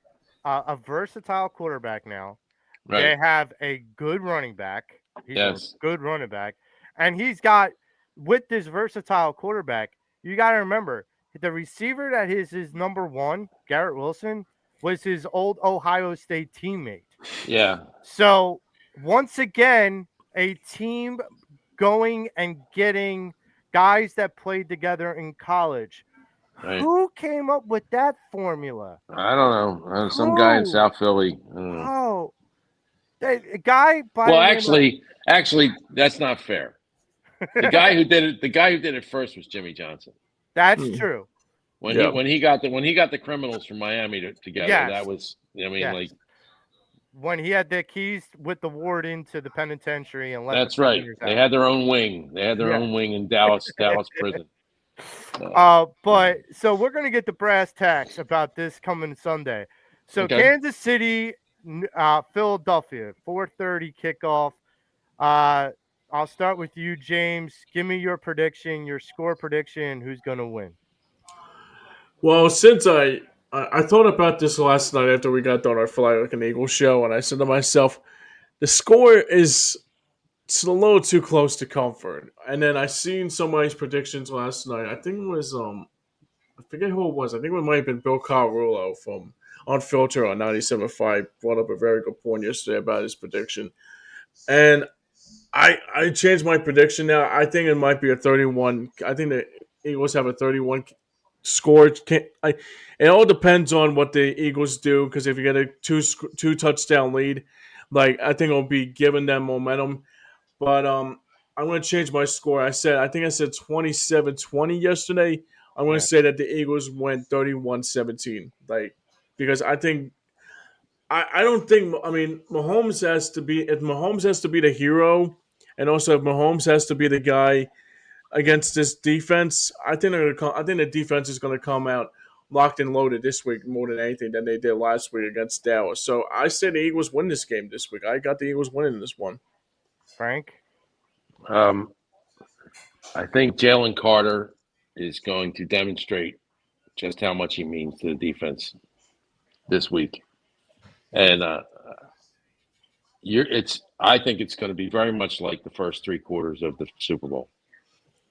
versatile quarterback now. Right. They have a good running back. He's Yes. a good running back, and he's got with this versatile quarterback. You got to remember the receiver that is his number one, Garrett Wilson, was his old Ohio State teammate. Yeah. So once again, a team going and getting guys that played together in college. Right. Who came up with that formula? I don't know. Some guy in Who? South Philly. I don't know. Oh, a guy by Well, the name of actually, that's not fair. The guy who did it first was Jimmy Johnson. That's Hmm. true. Yeah. When he got the criminals from Miami together, that Yes. was, I mean, Yes. like, When he had the keys with the ward into the penitentiary and let the that's right. prisoners They out. had their own wing. They had their Yeah. own wing in Dallas prison. But so we're gonna get the brass tacks about this coming Sunday. So Okay. Kansas City, Philadelphia, 4:30 kickoff. Uh, I'll start with you, James. Give me your prediction, your score prediction. Who's gonna win? Well, since I thought about this last night after we got done our Fly Like an Eagle show, and I said to myself, the score is it's a little too close to comfort. And then I seen somebody's predictions last night. I think it was I forget who it was. I think it might have been Bill Carullo from on Filter on 97.5 brought up a very good point yesterday about his prediction. And I changed my prediction now. I think it might be a 31. I think the Eagles have a 31 score. It all depends on what the Eagles do because if you get a two touchdown lead, like I think it'll be giving them momentum. But I'm going to change my score. I think I said 27-20 yesterday. I'm going to Yeah, say that the Eagles went 31-17. Like because I think I don't think I mean Mahomes has to be if Mahomes has to be the hero, and also if Mahomes has to be the guy against this defense. I think I think the defense is going to come out locked and loaded this week more than anything than they did last week against Dallas. So I said the Eagles win this game this week. I got the Eagles winning this one. Frank. Um, I think Jalen Carter is going to demonstrate just how much he means to the defense this week, and I think it's going to be very much like the first three quarters of the Super Bowl.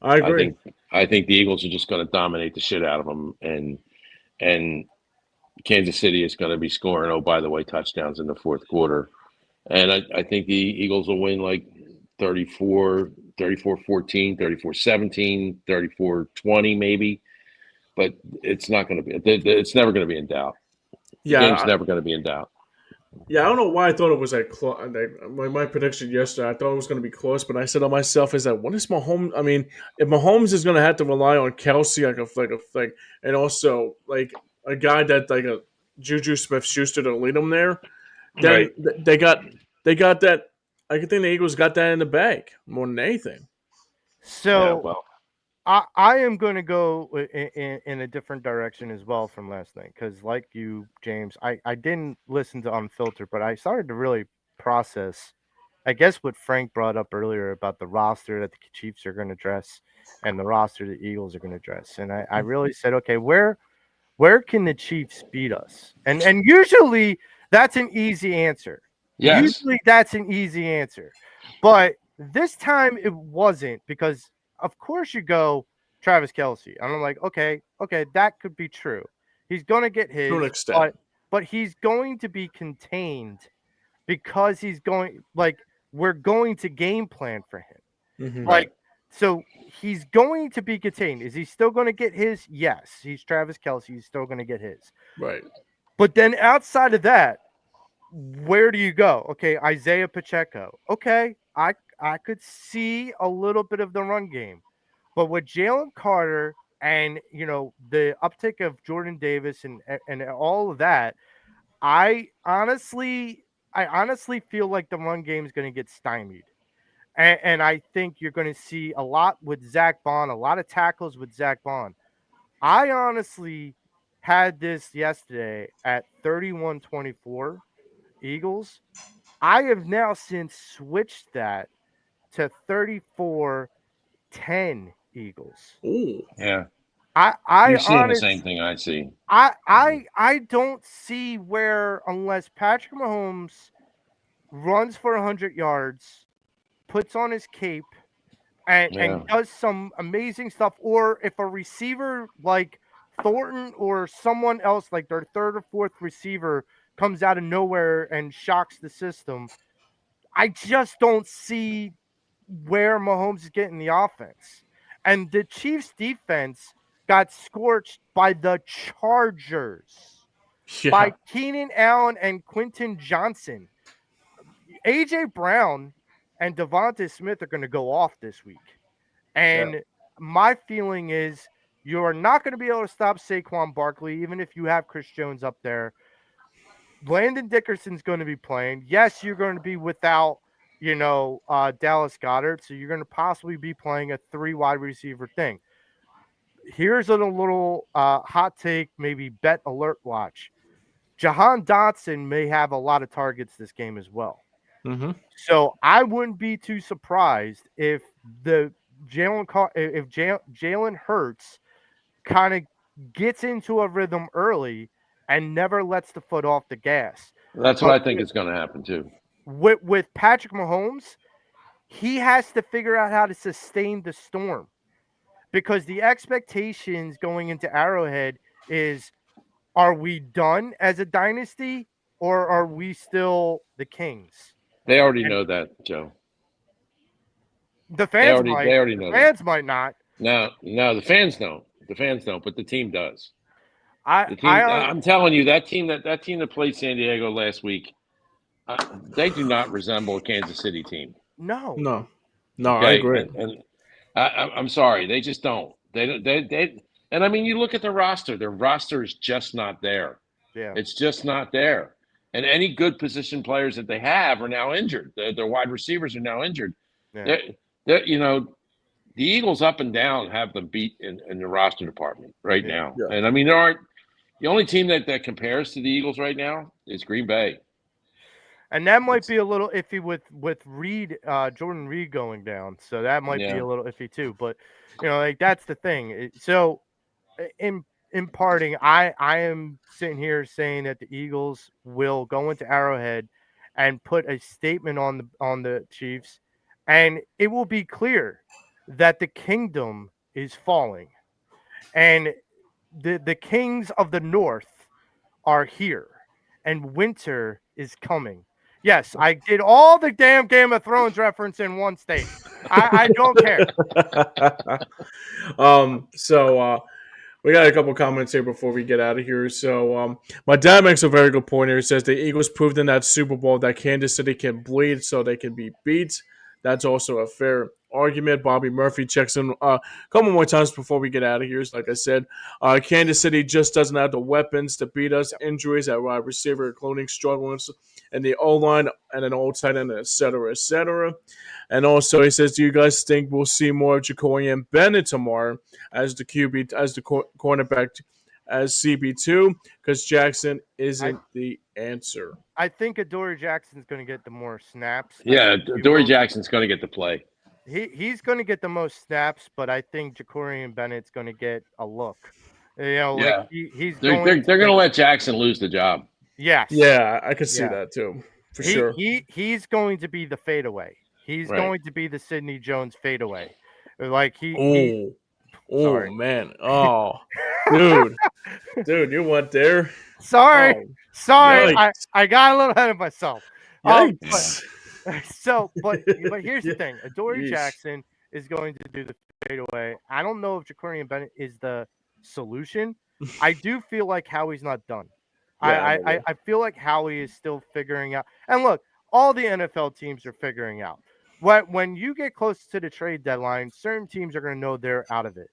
I I agree. think I think the Eagles are just going to dominate the shit out of them, and Kansas City is going to be scoring. Oh, by the way, touchdowns in the fourth quarter, and I think the Eagles will win like 34-14, 34-17, 34-20 maybe, but it's not going to be. It's never going to be in doubt. The Yeah, game's never going to be in doubt. yeah. I don't know why I thought it was like my prediction yesterday. I thought it was going to be close, but I said to myself, "Is that what is Mahomes? I mean, if Mahomes is going to have to rely on Kelsey and also like a guy that like a Juju Smith-Schuster to lead them there, Right. then they got that. I think the Eagles got that in the bag more than anything. Yeah. So Well. I am going to go in a different direction as well from last night because, like you, James, I didn't listen to Unfiltered, but I started to really process, I guess, what Frank brought up earlier about the roster that the Chiefs are going to dress and the roster the Eagles are going to dress. And I really said, okay, where can the Chiefs beat us? And usually that's an easy answer. Yes. Usually that's an easy answer. But this time it wasn't because of course you go Travis Kelsey. And I'm like, okay, that could be true. He's gonna get To an his, extent. but he's going to be contained because he's going like we're going to game plan for him. Hmm. Right. Like, so he's going to be contained. Is he still going to get his? Yes, he's Travis Kelsey. He's still going to get his. Right. But then outside of that, where do you go? Okay, Isaiah Pacheco. Okay, I could see a little bit of the run game, but with Jalen Carter and the uptick of Jordan Davis and all of that, I honestly feel like the run game is going to get stymied. And I think you're going to see a lot with Zach Bond, a lot of tackles with Zach Bond. I honestly had this yesterday at 31-24 Eagles. I have now since switched that to 34-10 Eagles. Ooh. Yeah. I You're seeing the honest same thing I see. I don't see where unless Patrick Mahomes runs for 100 yards, puts on his cape and Yeah. does some amazing stuff, or if a receiver like Thornton or someone else, like their third or fourth receiver, comes out of nowhere and shocks the system, I just don't see where Mahomes is getting the offense. And the Chiefs defense got scorched by the Chargers, Yeah. by Keenan Allen and Quentin Johnson. AJ Brown and Devonta Smith are going to go off this week. Yeah. And my feeling is you're not going to be able to stop Saquon Barkley, even if you have Chris Jones up there. Landon Dickerson's going to be playing. Yes, you're going to be without, Dallas Goedert, so you're going to possibly be playing a 3 wide receiver thing. Here's a little hot take, maybe bet alert watch. Jahan Dotson may have a lot of targets this game as well. Mm-hmm. So I wouldn't be too surprised if the Jalen Hurts kind of gets into a rhythm early and never lets the foot off the gas. That's what But I think is going to happen too. with Patrick Mahomes, he has to figure out how to sustain the storm, because the expectations going into Arrowhead is, are we done as a dynasty or are we still the Kings? They already And know that, Joe. the They fans already might, they already the know that. fans might not. No, no, the fans don't. The fans don't, but the team does. I The team. I I'm telling you, that team that played San Diego last week, they do not resemble a Kansas City team. no. No. No, I Okay, agree. and I'm sorry, they just don't. They don't. They. And I mean, you look at the roster. Their roster is just not there. Yeah. It's just not there. And any good position players that they have are now injured. Their wide receivers are now injured. Yeah. They're the Eagles up and down have them beat in the roster department right Yeah. now. Yeah. And I mean, there aren't the only team that compares to the Eagles right now is Green Bay. And that might It's be a little iffy with Reed, Jordan Reed going down. So that might be yeah. a little iffy too. But like that's the thing. So in parting, I am sitting here saying that the Eagles will go into Arrowhead and put a statement on the Chiefs, and it will be clear that the kingdom is falling, and the kings of the north are here, and winter is coming. Yes, I did all the damn Game of Thrones reference in one state. I don't care. So we got a couple comments here before we get out of here. So my dad makes a very good point here. He says the Eagles proved in that Super Bowl that Kansas City can bleed so they can be beat. That's also a fair argument. Bobby Murphy checks in a couple more times before we get out of here. So like I said, Kansas City just doesn't have the weapons to beat us. Injuries at wide receiver, including struggling in the O-line and an old tight end, et cetera, et cetera. And also, he says, do you guys think we'll see more of Jacory and Bennett tomorrow as the QB, as the cornerback, as CB2? Because Jackson I isn't the answer. I think Adoree Jackson's going to get the more snaps. I Yeah, think he Dory will. Jackson's going to get the play. He's going to get the most snaps, but I think Jacory and Bennett's going to get a look. Like Yeah, he's they're going they're, they're going to. to let Jackson lose the job. Yes. Yeah, I could see Yeah. that too, for He sure. he he's going to be the fadeaway. He's Right. going to be the Sidney Jones fadeaway. Like he Oh, oh sorry. man, oh, dude, you went there. Sorry. Oh, Sorry. yikes, I got a little ahead of myself. yikes. But here's the thing. Adoree Yeesh. Jackson is going to do the fadeaway. I don't know if Jacory and Bennett is the solution. I do feel like Howie's not done. Yeah, I feel like Howie is still figuring out. And look, all the NFL teams are figuring out. When you get close to the trade deadline, certain teams are going to know they're out of it.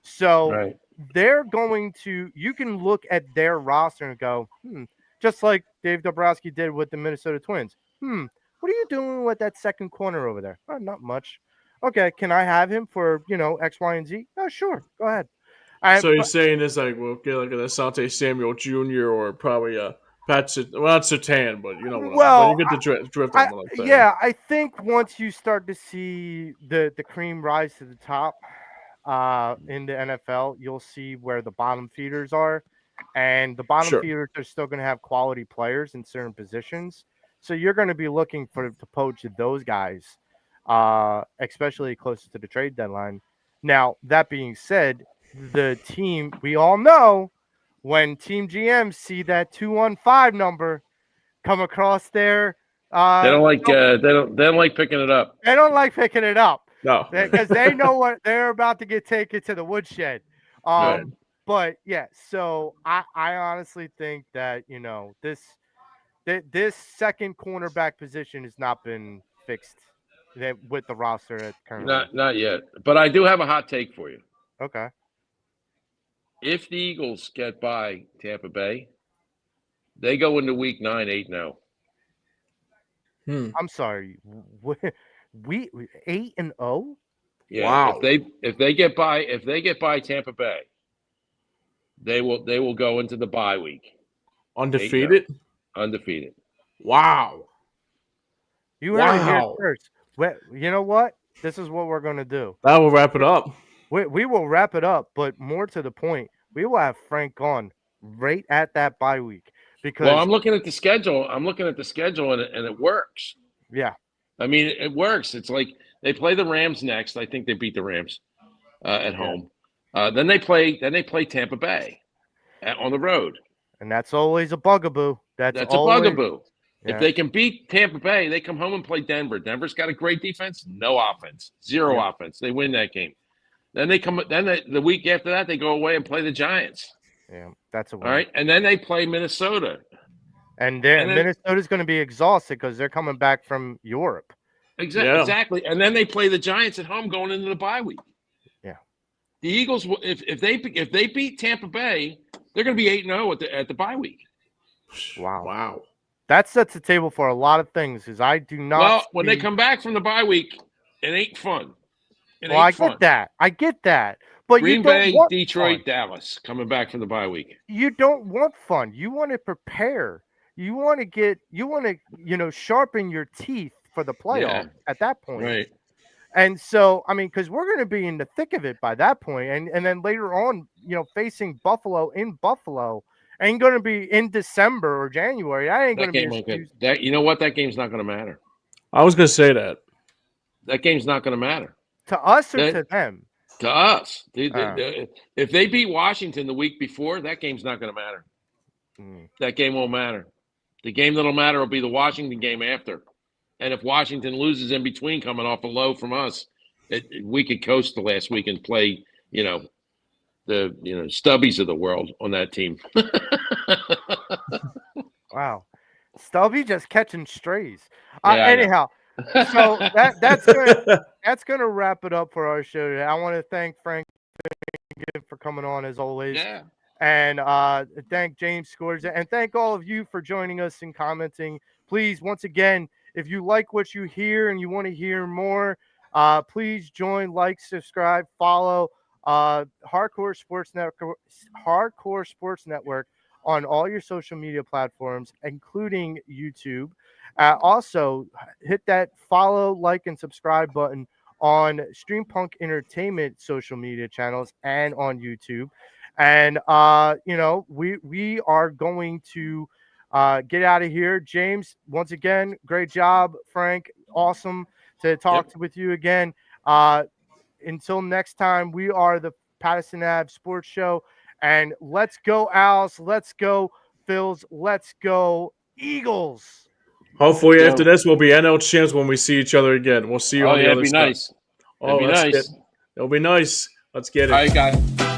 So Right. they're going to. You can look at their roster and go, just like Dave Dombrowski did with the Minnesota Twins. What are you doing with that second corner over there? Oh, not much. Okay, can I have him for X, Y, and Z? Oh, sure, go ahead. So you're But saying it's like we'll get like an Asante Samuel Jr. or probably a well, not Sertan, but you know what but you well, get the drift I on what I'm saying. yeah, I think once you start to see the cream rise to the top in the NFL, you'll see where the bottom feeders are, and the bottom Sure. feeders are still going to have quality players in certain positions. So you're going to be looking to poach those guys, especially closer to the trade deadline. Now that being said, the team we all know when Team GM see that 215 number come across They don't like So they don't like picking it up. they don't like picking it up No. because they know what they're about to get taken to the woodshed. Right. But yeah, so I honestly think that this second cornerback position has not been fixed with the roster at currently. Not yet. But I do have a hot take for you. Okay. If the Eagles get by Tampa Bay, they go into Week 9 8-0. I'm sorry. We 8-0. Yeah, Wow. if they get by Tampa Bay, they will go into the bye week 8-0, Undefeated? undefeated. Wow. You heard it here Wow. first. You know what? This is what we're gonna do. That will wrap it up. We will wrap it up, but more to the point, we will have Frank on right at that bye week Well, because I'm looking at the schedule. And it works. yeah, I mean, it works. It's like they play the Rams next. I think they beat the Rams at Yeah. home. Then they play Tampa Bay on the road. and that's always a bugaboo. That's A always bugaboo. yeah, If they can beat Tampa Bay, they come home and play Denver. Denver's got a great defense, no offense, zero Yeah. offense. They win that game. Then they come. Then the week after that, they go away and play the Giants. yeah, that's a win. All right, and then they play Minnesota. And And then- Minnesota's going to be exhausted because they're coming back from Europe. Yeah. Exactly. And then they play the Giants at home going into the bye week. Yeah. The Eagles, if they beat Tampa Bay, they're going to be 8-0 at the bye week. Wow. Wow. That sets the table for a lot of things because I do not. Well, when they see- come back from the bye week, it ain't fun. It well, I ain't fun. get that. I get that. But Green you don't Bay, want Detroit, fun. Dallas coming back from the bye week. You don't want fun. You want to prepare. You want to sharpen your teeth for the playoffs at that point. Right. And so, I mean, because we're going to be in the thick of it by that point, and then later on, facing Buffalo in Buffalo ain't going to be in December or January. That ain't going That to be game an ain't good. excuse. That you know what? That game's not going to matter. I was going to say that. That game's not going to matter To us or That- to them. to us. If they beat Washington the week before, that game's not going to matter. That game won't matter. The game that'll matter will be the Washington game after. And if Washington loses in between, coming off a low from us, we could coast the last week and play, the Stubbies of the world on that team. Wow. Stubby just catching strays. Yeah, I know. Anyhow, so that's gonna wrap it up for our show today. I want to thank Frank Finnigan for coming on as always. Yeah. And thank James Scores and thank all of you for joining us and commenting. Please, once again, if you like what you hear and you want to hear more, please join, like, subscribe, follow Hardcore Sports Network on all your social media platforms, including YouTube. Also, hit that follow, like, and subscribe button on Streampunk Entertainment social media channels and on YouTube. And we are going to get out of here. James, once again, great job. Frank, awesome to talk with you again. Until next time, we are the Patterson Ave Sports Show. And let's go, Owls. Let's go, Phils. Let's go, Eagles. Hopefully, after this, we'll be NL champs when we see each other again. We'll see you on the other it'd be side. nice. Oh, It'd be nice. It'll be nice. Let's get it. All right, guys.